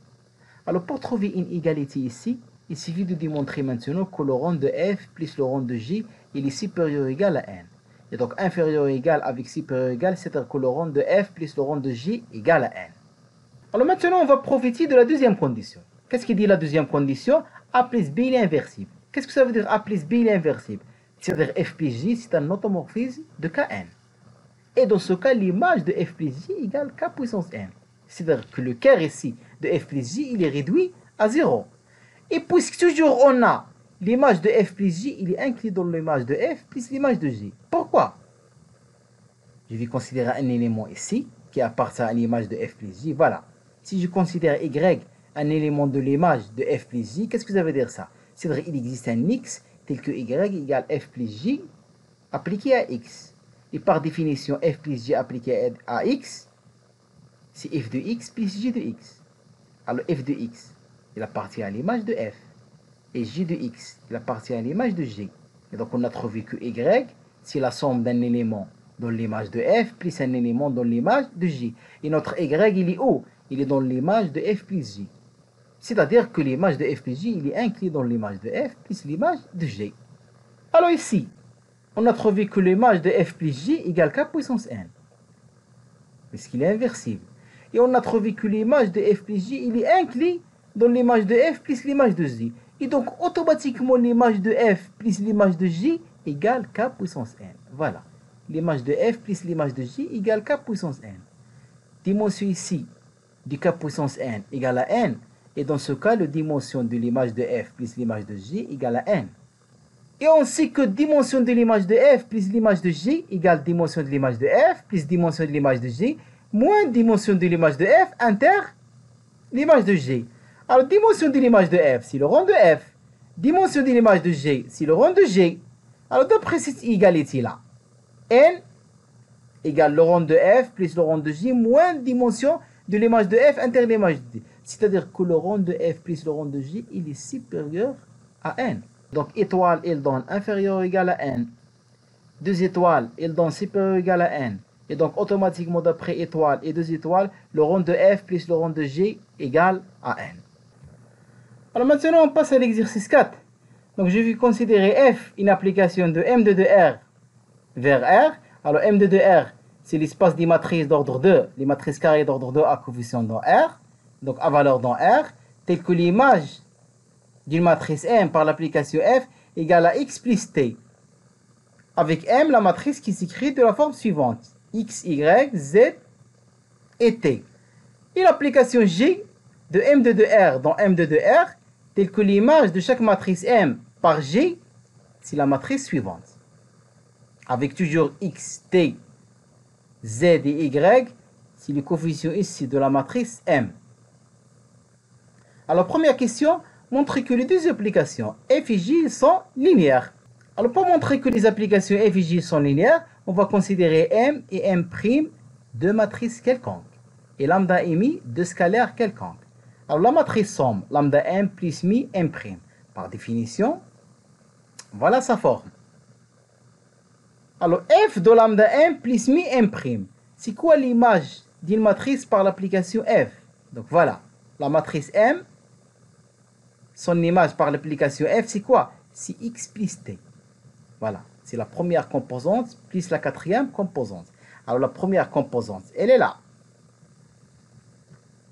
Alors pour trouver une égalité ici, il suffit de démontrer maintenant que le rang de F plus le rang de G il est supérieur ou égal à n. Et donc inférieur ou égal avec supérieur ou égal, c'est-à-dire que le rang de F plus le rang de G égale à n. Alors maintenant, on va profiter de la deuxième condition. Qu'est-ce qui dit la deuxième condition? A plus B il est inversible. Qu'est-ce que ça veut dire A plus B il est inversible? C'est-à-dire F plus J, c'est un automorphisme de Kn. Et dans ce cas, l'image de F plus J égale K puissance n. C'est-à-dire que le cœur ici de F plus J, il est réduit à 0. Et puisque toujours on a l'image de F plus J, il est inclus dans l'image de F plus l'image de J. Pourquoi? Je vais considérer un élément ici qui appartient à l'image de F plus J. Voilà. Si je considère Y un élément de l'image de F plus J, qu'est-ce que ça veut dire ça? C'est-à-dire qu'il existe un X tel que Y égale F plus J appliqué à X. Et par définition, F plus J appliqué à X, c'est F de X plus J de X. Alors F de X, il appartient à l'image de F. Et J de X, il appartient à l'image de J. Et donc on a trouvé que Y, c'est la somme d'un élément dans l'image de F plus un élément dans l'image de J. Et notre Y, il est où? Il est dans l'image de F plus J. C'est-à-dire que l'image de F plus J, il est inclus dans l'image de F plus l'image de J. Alors ici, on a trouvé que l'image de F plus J égale K puissance n. Puisqu'il est inversible. Et on a trouvé que l'image de F plus J, il est inclus dans l'image de F plus l'image de J. Et donc, automatiquement, l'image de F plus l'image de J égale K puissance n. Voilà. L'image de F plus l'image de J égale K puissance n. Dimension ici du K puissance n égale à n. Et dans ce cas, la dimension de l'image de F plus l'image de J égale à n. Et on sait que dimension de l'image de F plus l'image de J égale dimension de l'image de F plus dimension de l'image de J moins dimension de l'image de F inter l'image de J. Alors, dimension de l'image de F, c'est le rang de F. Dimension de l'image de G, c'est le rang de G. Alors, d'après cette égalité-là, n égale le rang de F plus le rang de J moins dimension de l'image de F inter l'image de J. C'est-à-dire que le rang de F plus le rang de J, il est supérieur à n. Donc, étoile, il donne inférieur ou égal à n. 2 étoiles, il donne supérieur ou égal à n. Et donc, automatiquement, d'après étoile et 2 étoiles, le rang de F plus le rang de G égale à n. Alors maintenant, on passe à l'exercice 4. Donc, je vais considérer F une application de M2 de R vers R. Alors, M2 de R, c'est l'espace des matrices d'ordre 2, les matrices carrées d'ordre 2 à coefficient dans R, donc à valeur dans R, tel que l'image d'une matrice M par l'application F égale à X plus T. Avec M, la matrice qui s'écrit de la forme suivante. X, Y, Z et T. Et l'application G de M2 de R dans M2 de R, telle que l'image de chaque matrice M par G, c'est la matrice suivante. Avec toujours X, T, Z et Y, c'est le coefficient ici de la matrice M. Alors, première question, montrer que les deux applications F et J sont linéaires. Alors, pour montrer que les applications F et J sont linéaires, on va considérer M et M' deux matrices quelconques. Et lambda et mi, deux scalaires quelconques. Alors, la matrice somme, lambda M plus mi M'. Par définition, voilà sa forme. Alors, F de lambda M plus mi M'. C'est quoi l'image d'une matrice par l'application F? Donc, voilà. La matrice M, son image par l'application F, c'est quoi? C'est X plus T. Voilà. C'est la première composante plus la quatrième composante. Alors, la première composante, elle est là.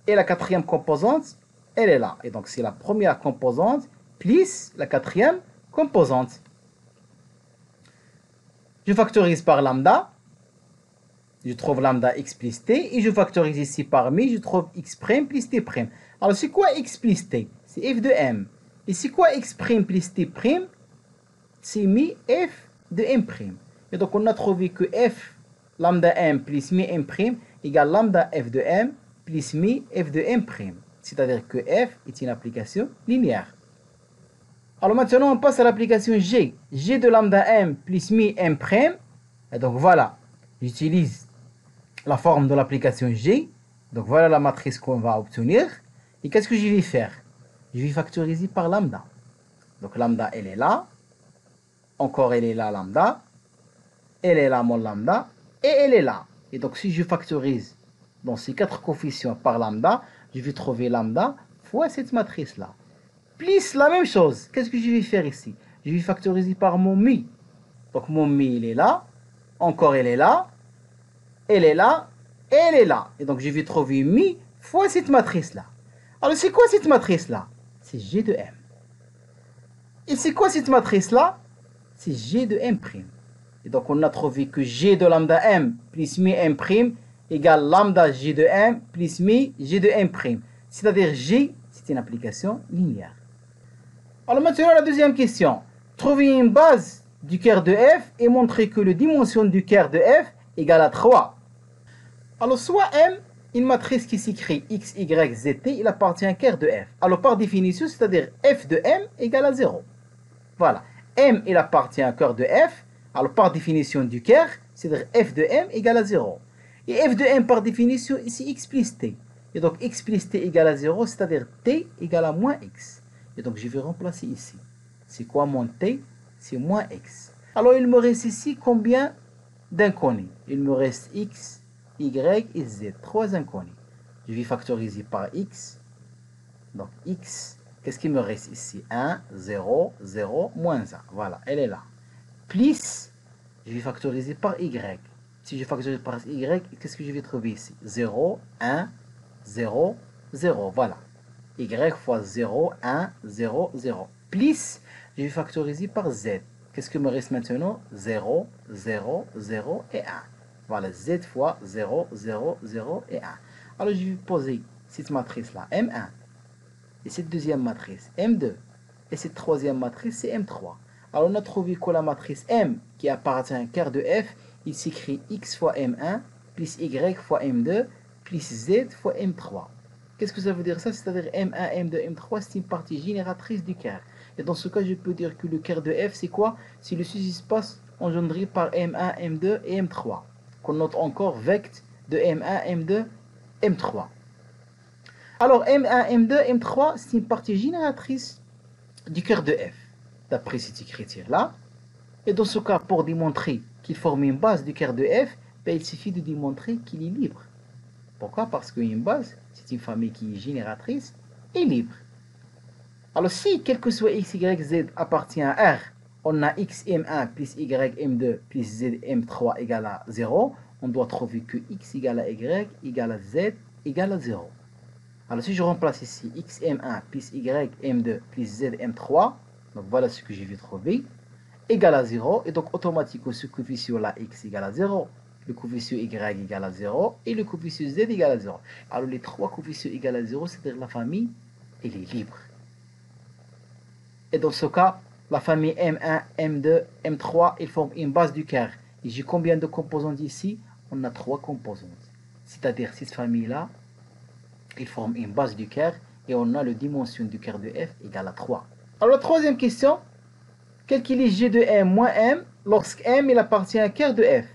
Et la quatrième composante, elle est là. Et donc, c'est la première composante plus la quatrième composante. Je factorise par lambda. Je trouve lambda x plus t. Et je factorise ici par mi. Je trouve x' plus t'. Alors, c'est quoi x plus t? C'est f de m. Et c'est quoi x' plus t'? C'est mi f de m'. Et donc, on a trouvé que f lambda m plus mi m' égale lambda f de m plus mi f de m'. C'est-à-dire que f est une application linéaire. Alors maintenant, on passe à l'application g. G de lambda m plus mi m'. Et donc voilà, j'utilise la forme de l'application g. Donc voilà la matrice qu'on va obtenir. Et qu'est-ce que je vais faire? Je vais factoriser par lambda. Donc lambda, elle est là. Encore, elle est là, lambda. Elle est là, mon lambda. Et elle est là. Et donc si je factorise dans ces quatre coefficients par lambda, je vais trouver lambda fois cette matrice-là. Plus la même chose. Qu'est-ce que je vais faire ici? Je vais factoriser par mon mi. Donc mon mi, il est là. Encore, elle est là. Elle est là. Et elle est là. Et donc je vais trouver mi fois cette matrice-là. Alors c'est quoi cette matrice-là? C'est G de M. Et c'est quoi cette matrice-là? C'est G de M'. Et donc on a trouvé que G de lambda M plus mi M' égale lambda G de M plus mi G de M'. C'est-à-dire G, c'est une application linéaire. Alors maintenant la deuxième question. Trouver une base du cœur de f et montrer que la dimension du cœur de f égale à 3. Alors soit M, une matrice qui s'écrit x, y, z, t, il appartient à un cœur de f. Alors par définition, c'est-à-dire f de m égale à 0. Voilà. M, il appartient à un cœur de f. Alors par définition du cœur, c'est-à-dire f de m égale à 0. Et f de m par définition, ici x plus t. Et donc x plus t égale à 0, c'est-à-dire t égale à moins x. Et donc je vais remplacer ici. C'est quoi mon t? C'est moins x. Alors il me reste ici combien d'inconnus? Il me reste x, y et z. 3 inconnus. Je vais factoriser par x. Donc x, qu'est-ce qui me reste ici? 1, 0, 0, moins 1. Voilà, elle est là. Plus, je vais factoriser par y. Si je factorise par y, qu'est-ce que je vais trouver ici? 0, 1, 0, 0. Voilà. Y fois 0, 1, 0, 0. Plus, je vais factoriser par z. Qu'est-ce que me reste maintenant? 0, 0, 0 et 1. Voilà, z fois 0, 0, 0 et 1. Alors, je vais poser cette matrice-là, M1. Et cette deuxième matrice, M2. Et cette troisième matrice, c'est M3. Alors, on a trouvé que la matrice M, qui appartient à un quart de f, il s'écrit x fois M1, plus y fois M2, plus z fois M3. Qu'est-ce que ça veut dire ça? C'est-à-dire M1, M2, M3, c'est une partie génératrice du quart. Et dans ce cas, je peux dire que le quart de f, c'est quoi? C'est le sous-espace engendré par M1, M2 et M3. Qu'on note encore vect de M1, M2, M3. Alors, M1, M2, M3, c'est une partie génératrice du quart de f, d'après cette écriture-là. Et dans ce cas, pour démontrer qu'il forme une base du quart de f, ben, il suffit de démontrer qu'il est libre. Pourquoi? Parce qu'une base, c'est une famille qui est génératrice et libre. Alors, si quel que soit x, y, z appartient à R, on a x m1 plus y m2 plus z m3 égale à 0, on doit trouver que x égale à y égale à z égale à 0. Alors, si je remplace ici x m1 plus y m2 plus z m3, donc voilà ce que je vais trouver, égale à 0, et donc automatiquement ce coefficient-là x égale à 0, le coefficient y égale à 0, et le coefficient z égale à 0. Alors, les trois coefficients égale à 0, c'est-à-dire la famille, elle est libre. Et dans ce cas, la famille M1, M2, M3, ils forment une base du quart. Et j'ai combien de composantes ici? On a 3 composantes. C'est-à-dire, cette famille-là, ils forment une base du quart. Et on a la dimension du quart de f égale à 3. Alors, la troisième question. Calculer G de M moins M lorsque M il appartient à un quart de f.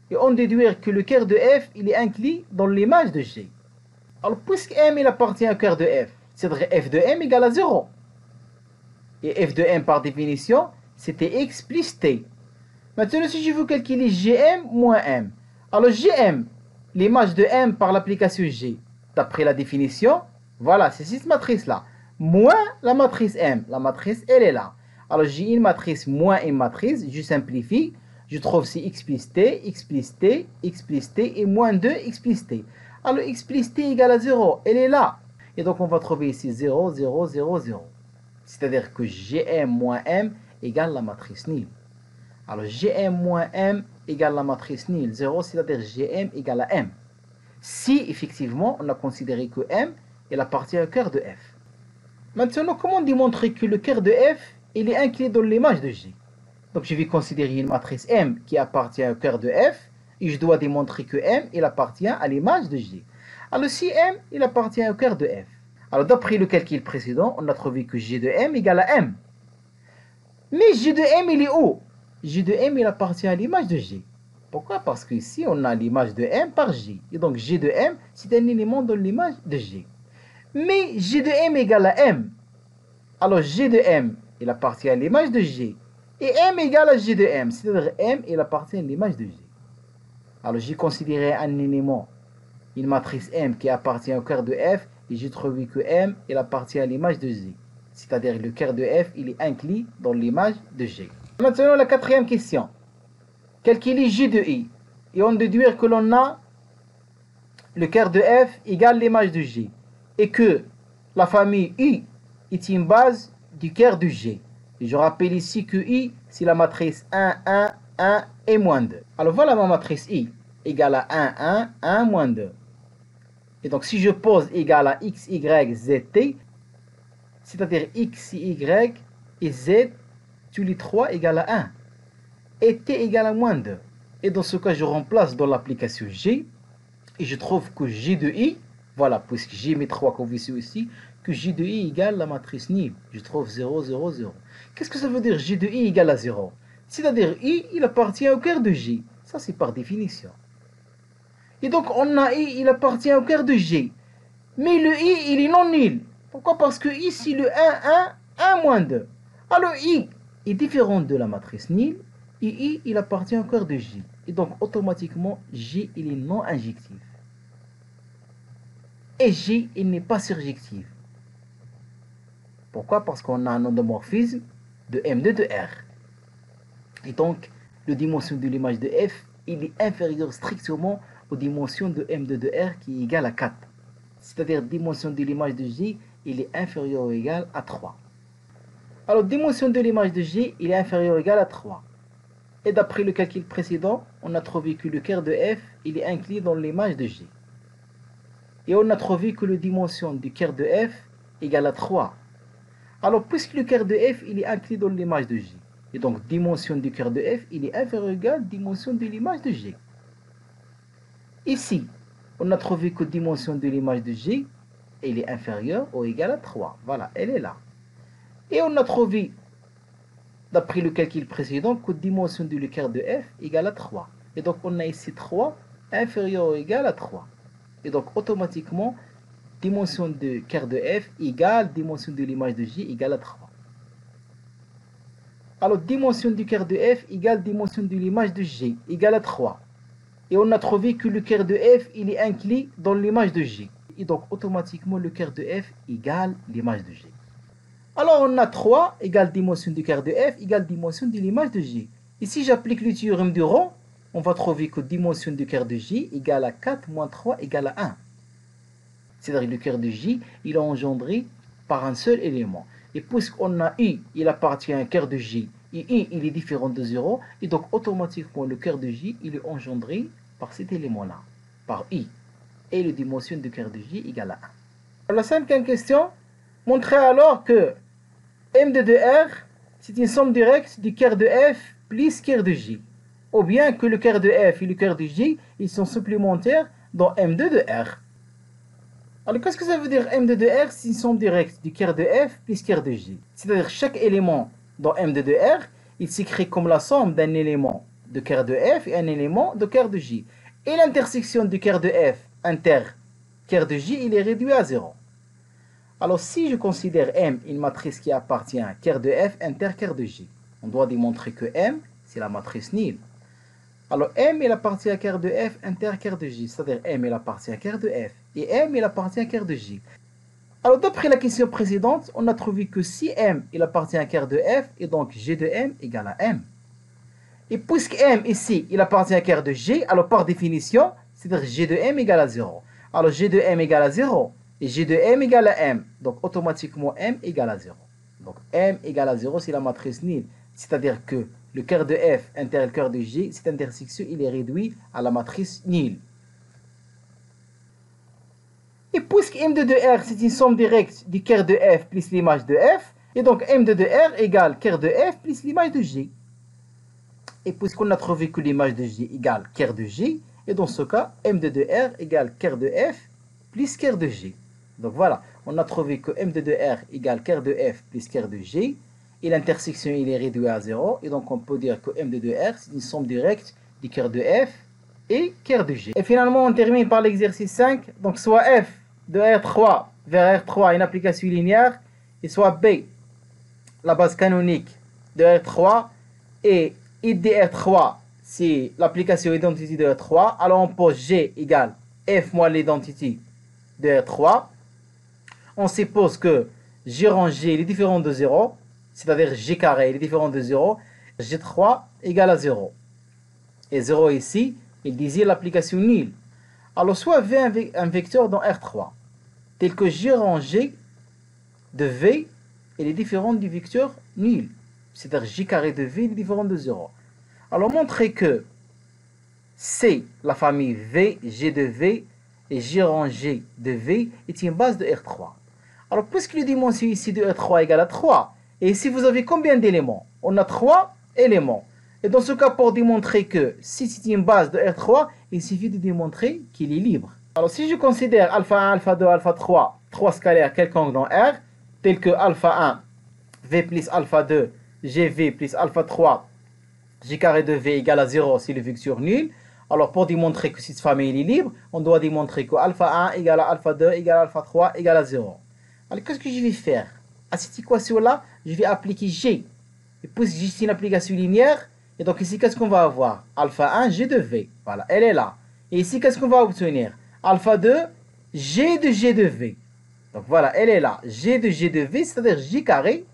Et on déduit que le quart de f, il est inclus dans l'image de G. Alors, puisque M il appartient à un quart de f, c'est-à-dire f de M égale à 0. Et f de m par définition, c'était x plus t. Maintenant, si je veux calculer gm moins m, alors gm, l'image de m par l'application g, d'après la définition, voilà, c'est cette matrice-là, moins la matrice m. La matrice, elle est là. Alors j'ai une matrice moins une matrice, je simplifie, je trouve c'est x plus t, x plus t, x plus t et moins 2 x plus t. Alors x plus t égale à 0, elle est là. Et donc on va trouver ici 0, 0, 0, 0. C'est-à-dire que Gm moins M égale la matrice nulle. Alors Gm moins M égale la matrice nulle 0, c'est-à-dire Gm égale à M. Si effectivement on a considéré que M il appartient au cœur de F. Maintenant, comment démontrer que le cœur de F il est inclus dans l'image de G? Donc je vais considérer une matrice M qui appartient au cœur de F et je dois démontrer que M il appartient à l'image de G. Alors si M il appartient au cœur de F, alors d'après le calcul précédent, on a trouvé que G de M égale à M. Mais G de M il est où? G de M il appartient à l'image de G. Pourquoi? Parce que ici on a l'image de M par G. Et donc G de M c'est un élément dans l'image de G. Mais G de M égale à M. Alors G de M il appartient à l'image de G. Et M égale à G de M. C'est-à-dire M il appartient à l'image de G. Alors j'ai considéré un élément, une matrice M qui appartient au cœur de F. Et j'ai trouvé que M il appartient à l'image de G. C'est-à-dire le cœur de F il est inclus dans l'image de G. Maintenant la quatrième question. Calculer G de I. Et on déduire que l'on a le cœur de F égale l'image de G. Et que la famille I est une base du cœur de G. Et je rappelle ici que I, c'est la matrice 1, 1, 1 et moins 2. Alors voilà ma matrice I, égale à 1, 1, 1, moins 2. Et donc si je pose égal à X, Y, Z, T, c'est-à-dire X, Y et Z, tous les trois égale à 1. Et T égale à moins 2. Et dans ce cas, je remplace dans l'application G, et je trouve que G de I, voilà, puisque j'ai mes trois conditions ici, que G de I égale la matrice nulle. Je trouve 0, 0, 0. Qu'est-ce que ça veut dire G de I égale à 0? C'est-à-dire I, il appartient au cœur de G. Ça, c'est par définition. Et donc, on a I, il appartient au cœur de G. Mais le I, il est non nul. Pourquoi? Parce que I, c'est le 1, 1, 1 moins 2. Alors, I est différent de la matrice nulle. Et I, il appartient au cœur de G. Et donc, automatiquement, G, il est non injectif. Et G, il n'est pas surjectif. Pourquoi? Parce qu'on a un endomorphisme de M2 de R. Et donc, la dimension de l'image de F, il est inférieur strictement aux dimensions de M2 de R qui est égal à 4. C'est-à-dire, dimension de l'image de G, il est inférieur ou égal à 3. Alors, dimension de l'image de G, il est inférieur ou égal à 3. Et d'après le calcul précédent, on a trouvé que le cœur de F, il est inclus dans l'image de G. Et on a trouvé que la dimension du cœur de F égale à 3. Alors, puisque le cœur de F, il est inclus dans l'image de G. Et donc, dimension du cœur de F, il est inférieur ou égal à dimension de l'image de G. Ici, on a trouvé que dimension de l'image de G, elle est inférieure ou égale à 3. Voilà, elle est là. Et on a trouvé, d'après le calcul précédent, que dimension du cœur de F égale à 3. Et donc, on a ici 3 inférieur ou égal à 3. Et donc, automatiquement, dimension de cœur de F égale dimension de l'image de G égale à 3. Alors, dimension du cœur de F égale dimension de l'image de G égale à 3. Et on a trouvé que le cœur de F, il est inclus dans l'image de G. Et donc, automatiquement, le cœur de F égale l'image de G. Alors, on a 3 égale dimension du cœur de F égale dimension de l'image de G. Et si j'applique le théorème de Rho, on va trouver que dimension du cœur de J égale à 4 moins 3 égale à 1. C'est-à-dire le cœur de J, il est engendré par un seul élément. Et puisqu'on a I, il appartient à un cœur de J, et I, il est différent de 0, et donc automatiquement le cœur de J, il est engendré par cet élément-là, par I. Et la dimension du cœur de J égale à 1. Alors, la cinquième question, montrer alors que M2 de R, c'est une somme directe du cœur de F plus cœur de J. Ou bien que le cœur de F et le cœur de J, ils sont supplémentaires dans M2 de R. Alors, qu'est-ce que ça veut dire M2 de R? C'est une somme directe du cœur de F plus cœur de J. C'est-à-dire chaque élément dans M2 de R, il s'écrit comme la somme d'un élément de cœur de F et un élément de cœur de J. Et l'intersection du cœur de F inter cœur de J, il est réduit à 0. Alors, si je considère M une matrice qui appartient à cœur de F inter cœur de J, on doit démontrer que M, c'est la matrice nulle. Alors, M, il appartient à cœur de F inter cœur de J, c'est-à-dire M, il appartient à cœur de F. Et M, il appartient à cœur de J. Alors, d'après la question précédente, on a trouvé que si M, il appartient à cœur de F, et donc G de M égale à M. Et puisque M, ici, il appartient à cœur de G, alors par définition, c'est-à-dire G de M égale à 0. Alors, G de M égale à 0, et G de M égale à M. Donc, automatiquement, M égale à 0. Donc, M égale à 0, c'est la matrice nulle. C'est-à-dire que le cœur de F intègre le cœur de G, cette intersection il est réduit à la matrice nulle. Et puisque M2 de R c'est une somme directe du cœur de F plus l'image de F, et donc M2 de R égale cœur de F plus l'image de G. Et puisqu'on a trouvé que l'image de G égale cœur de G, et dans ce cas, M2 de R égale cœur de F plus cœur de G. Donc voilà, on a trouvé que M2 de R égale cœur de F plus cœur de G, et l'intersection il est réduit à 0, et donc on peut dire que M2 de R c'est une somme directe du cœur de F et cœur de G. Et finalement, on termine par l'exercice 5, donc soit F de R3 vers R3 une application linéaire, et soit B, la base canonique de R3, et id de R3, c'est l'application identity de R3. Alors on pose G égale F moins l'identity de R3. On suppose que G rangé est différent de 0, c'est-à-dire G carré est différent de 0, G3 égale à 0. Et 0 ici, il désire l'application nulle. Alors soit V un vecteur dans R3, tel que G rangé de V est différent du vecteur nul, c'est-à-dire G carré de V est différent de 0. Alors montrer que C, la famille V, G de V et G rangé de V est une base de R3. Alors puisque les dimensions ici de R3 égale à 3, et ici vous avez combien d'éléments? On a 3 éléments. Et dans ce cas, pour démontrer que si c'est une base de R3, il suffit de démontrer qu'il est libre. Alors si je considère alpha 1, alpha 2, alpha 3, 3 scalaires quelconques dans R, tels que alpha 1, V plus alpha 2, GV plus alpha 3, G carré de V égale à 0 si le vecteur nul. Alors pour démontrer que cette famille est libre, on doit démontrer que alpha 1 égale à alpha 2 égale à alpha 3 égale à 0. Alors qu'est-ce que je vais faire? À cette équation-là, je vais appliquer G. Et puisque G c'est une application linéaire, et donc ici qu'est-ce qu'on va avoir? Alpha 1, G de V. Voilà, elle est là. Et ici qu'est-ce qu'on va obtenir? Alpha 2, G de G de V. Donc voilà, elle est là. G de G de V, c'est-à-dire G carré.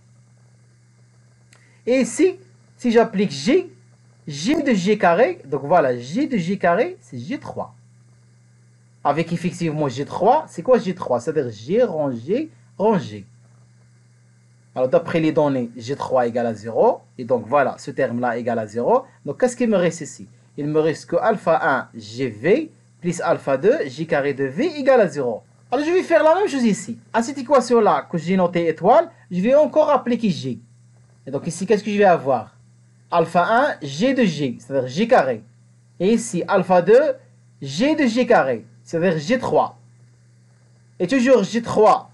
Et ici, si j'applique G, G de G carré, donc voilà, G de G carré, c'est G3. Avec effectivement G3, c'est quoi G3? C'est-à-dire G rangé, rangé. Alors d'après les données, G3 égale à 0. Et donc voilà, ce terme-là égale à 0. Donc qu'est-ce qu'il me reste ici? Il me reste que alpha 1, GV, plus alpha 2, G carré de V égale à 0. Alors je vais faire la même chose ici. À cette équation-là que j'ai notée étoile, je vais encore appliquer G. Et donc ici, qu'est-ce que je vais avoir? Alpha 1, G de G, c'est-à-dire G carré. Et ici, alpha 2, G de G carré, c'est-à-dire G3. Et toujours G3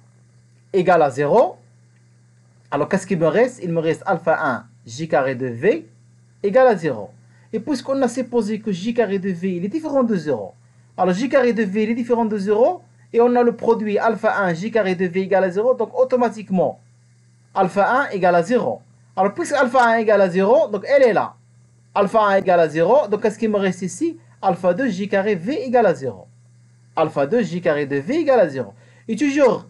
égale à 0. Alors qu'est-ce qu'il me reste? Il me reste alpha 1, G carré de V égale à 0. Et puisqu'on a supposé que J carré de V il est différent de 0, alors J carré de V il est différent de 0, et on a le produit alpha 1, J carré de V égale à 0, donc automatiquement, alpha 1 égale à 0. Alors puisque alpha 1 égale à 0, donc elle est là. Alpha 1 égale à 0, donc qu'est-ce qu'il me reste ici? Alpha 2, J carré V égale à 0. Alpha 2, J carré de V égale à 0. Et toujours,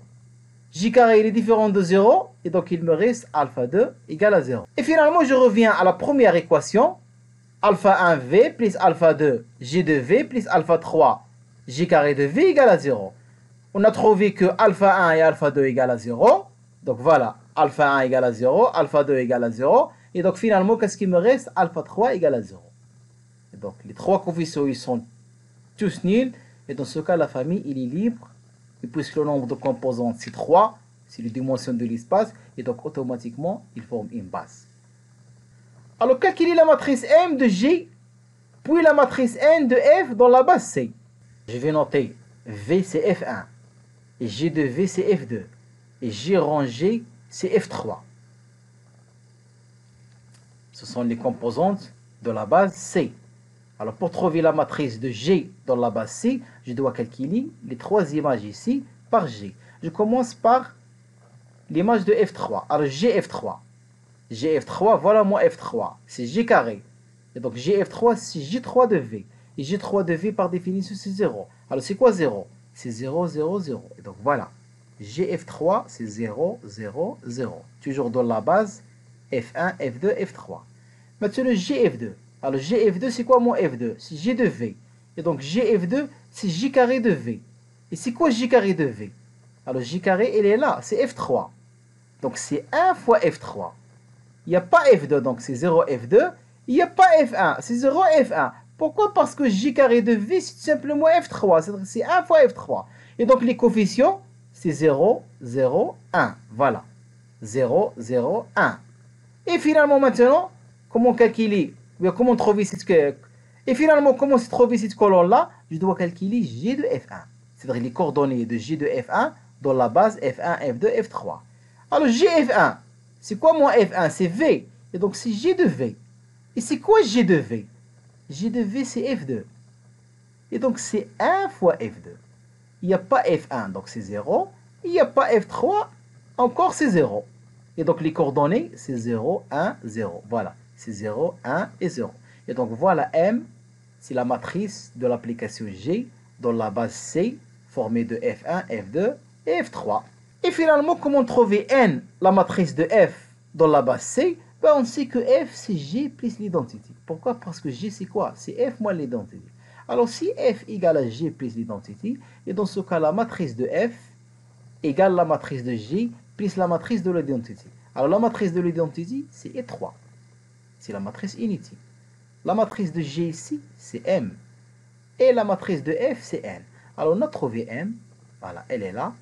J carré il est différent de 0, et donc il me reste alpha 2 égale à 0. Et finalement, je reviens à la première équation. Alpha 1 V plus alpha 2 G de V plus alpha 3 G carré de V égale à 0. On a trouvé que alpha 1 et alpha 2 égale à 0. Donc voilà, alpha 1 égale à 0, alpha 2 égale à 0. Et donc finalement, qu'est-ce qui me reste? Alpha 3 égale à 0. Et donc les trois coefficients, ils sont tous nuls. Et dans ce cas, la famille, il est libre. Et puisque le nombre de composantes, c'est 3, c'est la dimension de l'espace. Et donc automatiquement, il forme une base. Alors, calculer la matrice M de G, puis la matrice N de F dans la base C. Je vais noter V c'est F1, et G de V c'est F2, et G rangé c'est F3. Ce sont les composantes de la base C. Alors, pour trouver la matrice de G dans la base C, je dois calculer les trois images ici par G. Je commence par l'image de F3. Alors, GF3. GF3, voilà mon F3, c'est G carré. Et donc GF3, c'est G3 de V. Et G3 de V, par définition, c'est 0. Alors c'est quoi 0? C'est 0, 0, 0. Et donc voilà, GF3, c'est 0, 0, 0. Toujours dans la base, F1, F2, F3. Maintenant, GF2. Alors GF2, c'est quoi mon F2? C'est G de V. Et donc GF2, c'est J carré de V. Et c'est quoi J carré de V? Alors J carré, elle est là, c'est F3. Donc c'est 1 fois F3. Il n'y a pas F2, donc c'est 0 F2. Il n'y a pas F1, c'est 0 F1. Pourquoi? Parce que J carré de V, c'est tout simplement F3. C'est-à-dire c'est 1 fois F3. Et donc les coefficients, c'est 0, 0, 1. Voilà. 0, 0, 1. Et finalement, maintenant, comment calculer? Comment trouver cette... Et finalement, comment se trouver cette colonne-là? Je dois calculer G de F1. C'est-à-dire les coordonnées de G de F1 dans la base F1, F2, F3. Alors, GF1, c'est quoi moins F1? C'est V. Et donc, c'est G de V. Et c'est quoi G de V? G de V, c'est F2. Et donc, c'est 1 fois F2. Il n'y a pas F1, donc c'est 0. Il n'y a pas F3, encore c'est 0. Et donc, les coordonnées, c'est 0, 1, 0. Voilà, c'est 0, 1 et 0. Et donc, voilà M, c'est la matrice de l'application G dans la base C, formée de F1, F2 et F3. Et finalement, comment trouver N, la matrice de F dans la base C? Ben, on sait que F, c'est G plus l'identité. Pourquoi? Parce que G, c'est quoi? C'est F moins l'identité. Alors, si F égale à G plus l'identité, et dans ce cas, la matrice de F égale la matrice de G plus la matrice de l'identité. Alors, la matrice de l'identité, c'est E3. C'est la matrice unité. La matrice de G ici, c'est M. Et la matrice de F, c'est N. Alors, on a trouvé M. Voilà, elle est là.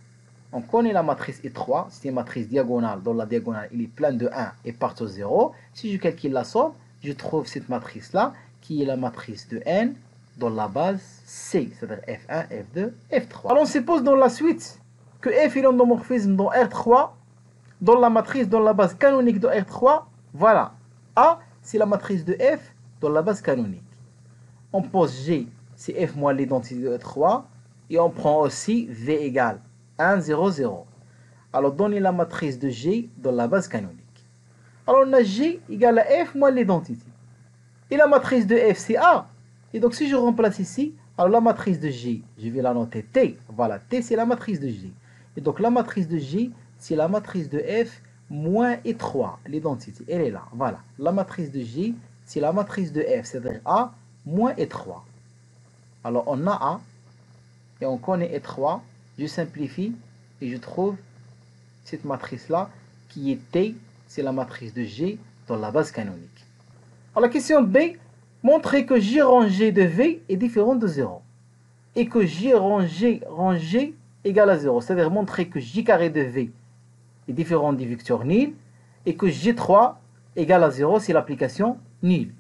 On connaît la matrice E3. C'est une matrice diagonale. Dans la diagonale, il est plein de 1 et partout 0. Si je calcule la somme, je trouve cette matrice-là, qui est la matrice de N dans la base C. C'est-à-dire F1, F2, F3. Alors, on suppose dans la suite que F est l'endomorphisme dans R3, dans la matrice, dans la base canonique de R3. Voilà. A, c'est la matrice de F dans la base canonique. On pose G, c'est F moins l'identité de R3. Et on prend aussi V égale 1, 0, 0. Alors, donnez la matrice de G dans la base canonique. Alors, on a G égale à F moins l'identité. Et la matrice de F, c'est A. Et donc, si je remplace ici, alors la matrice de G, je vais la noter T. Voilà, T, c'est la matrice de G. Et donc, la matrice de G, c'est la matrice de F moins E3, l'identité. Elle est là. Voilà. La matrice de G, c'est la matrice de F, c'est-à-dire A moins E3. Alors, on a A et on connaît E3. Je simplifie et je trouve cette matrice-là qui est T, c'est la matrice de G dans la base canonique. Alors, la question B, montrer que J rangé de V est différent de 0 et que J rangé égale à 0. C'est-à-dire montrer que J carré de V est différent du vecteur nil et que J3 égale à 0, c'est l'application nil.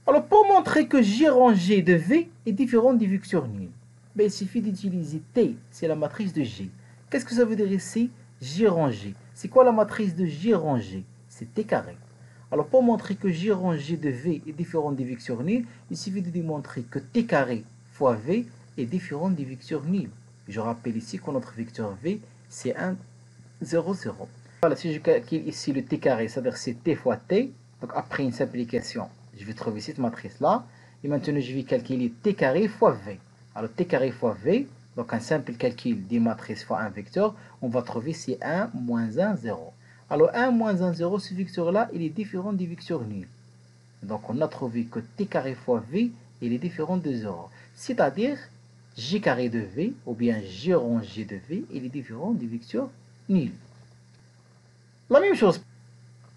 Alors, pour montrer que J rangé de V est différent du vecteur nil, ben, il suffit d'utiliser T, c'est la matrice de G. Qu'est-ce que ça veut dire ici? J rangé. C'est quoi la matrice de J rangé? C'est T carré. Alors, pour montrer que J rangé de V est différent du vecteur nil, il suffit de démontrer que T carré fois V est différent du vecteur nil. Je rappelle ici que notre vecteur V, c'est 1, 0, 0. Voilà, si je calcule ici le T carré, c'est-à-dire c'est T fois T, donc après une simplification, je vais trouver cette matrice-là. Et maintenant, je vais calculer T carré fois V. Alors, T carré fois V, donc un simple calcul des matrices fois un vecteur, on va trouver c'est 1 moins 1, 0. Alors, 1 moins 1, 0, ce vecteur-là, il est différent du vecteur nul. Donc, on a trouvé que T carré fois V, il est différent de 0. C'est-à-dire, J carré de V, ou bien J rangé de V, il est différent du vecteur nul. La même chose,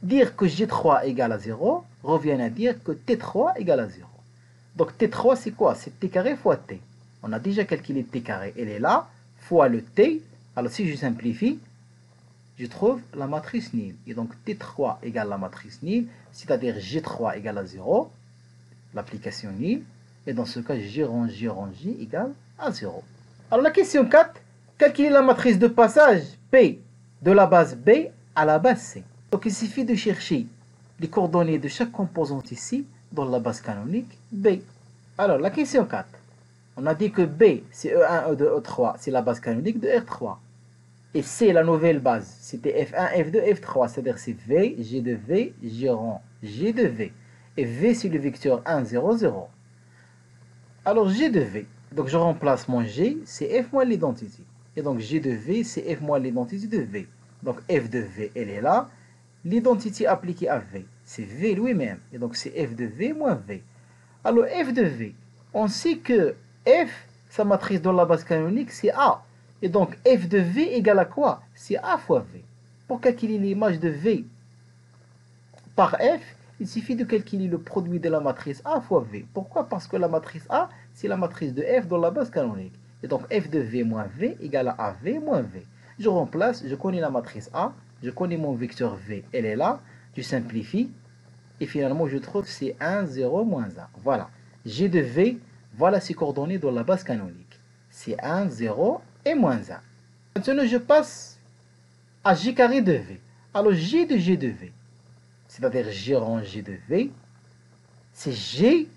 dire que J3 égale à 0, revient à dire que T3 égale à 0. Donc, T3, c'est quoi? C'est T carré fois T. On a déjà calculé T carré, elle est là, fois le T. Alors, si je simplifie, je trouve la matrice nil. Et donc, T3 égale la matrice nil, c'est-à-dire J3 égale à 0, l'application nil. Et dans ce cas, J rangé égale à 0. Alors, la question 4, calculer la matrice de passage P de la base B à la base C. Donc, il suffit de chercher les coordonnées de chaque composante ici, dans la base canonique B. Alors, la question 4. On a dit que B, c'est E1, E2, E3, c'est la base canonique de R3. Et C, la nouvelle base, c'était F1, F2, F3, c'est-à-dire c'est V, G de V, G rang, G de V. Et V, c'est le vecteur 1, 0, 0. Alors, G de V, donc je remplace mon G, c'est F moins l'identité. Et donc, G de V, c'est F moins l'identité de V. Donc, F de V, elle est là. L'identité appliquée à V, c'est V lui-même. Et donc, c'est F de V moins V. Alors, F de V, on sait que F, sa matrice dans la base canonique, c'est A. Et donc, F de V égale à quoi? C'est A fois V. Pour calculer l'image de V par F, il suffit de calculer le produit de la matrice A fois V. Pourquoi? Parce que la matrice A, c'est la matrice de F dans la base canonique. Et donc F de V moins V égale à AV moins V. Je remplace, je connais la matrice A, je connais mon vecteur V, elle est là, je simplifie, et finalement je trouve c'est 1, 0, moins 1. Voilà, G de V, voilà ses coordonnées dans la base canonique. C'est 1, 0 et moins 1. Maintenant je passe à G carré de V. Alors G de V, c'est-à-dire G rang G de V, c'est G,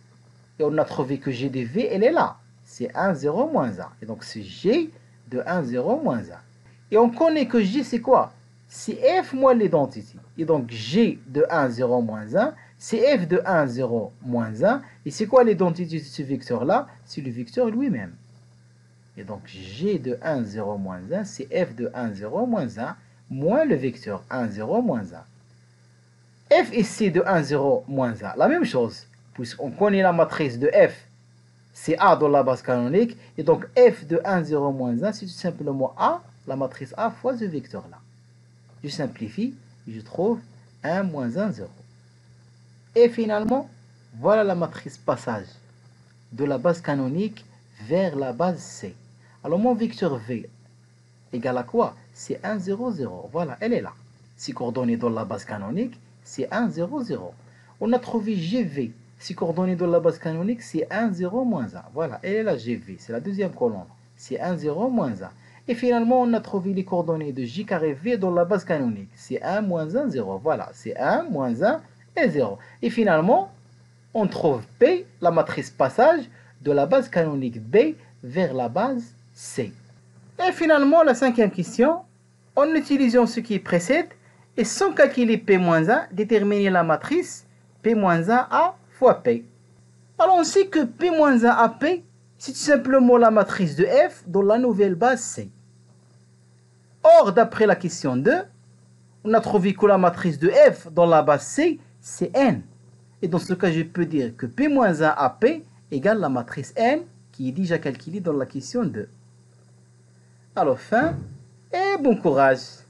et on a trouvé que G de V, elle est là. C'est 1, 0, moins 1. Et donc c'est G de 1, 0, moins 1. Et on connaît que G, c'est quoi? C'est F moins l'identité. Et donc G de 1, 0, moins 1, c'est F de 1, 0, moins 1. Et c'est quoi l'identité de ce vecteur-là? C'est le vecteur lui-même. Et donc G de 1, 0, moins 1, c'est F de 1, 0, moins 1, moins le vecteur 1, 0, moins 1. F et C de 1, 0, moins 1, la même chose, puisqu'on connaît la matrice de F, c'est A dans la base canonique, et donc F de 1, 0, moins 1, c'est tout simplement A, la matrice A fois ce vecteur-là. Je simplifie, je trouve 1, moins 1, 0. Et finalement, voilà la matrice passage de la base canonique vers la base C. Alors mon vecteur V égale à quoi? C'est 1, 0, 0. Voilà, elle est là. Si coordonnées dans la base canonique, c'est 1, 0, 0. On a trouvé GV. Si coordonnées dans la base canonique, c'est 1, 0, moins 1. Voilà, elle est là, GV. C'est la deuxième colonne. C'est 1, 0, moins 1. Et finalement, on a trouvé les coordonnées de J carré V dans la base canonique. C'est 1, moins 1, 0. Voilà, c'est 1, moins 1 et 0. Et finalement, on trouve P, la matrice passage de la base canonique B vers la base C. Et finalement, la cinquième question, en utilisant ce qui précède, et sans calculer P-1, déterminer la matrice P-1A fois P. Alors on sait que P-1AP, c'est tout simplement la matrice de F dans la nouvelle base C. Or, d'après la question 2, on a trouvé que la matrice de F dans la base C, c'est N. Et dans ce cas, je peux dire que P-1AP égale la matrice N qui est déjà calculée dans la question 2. Alors, fin et bon courage!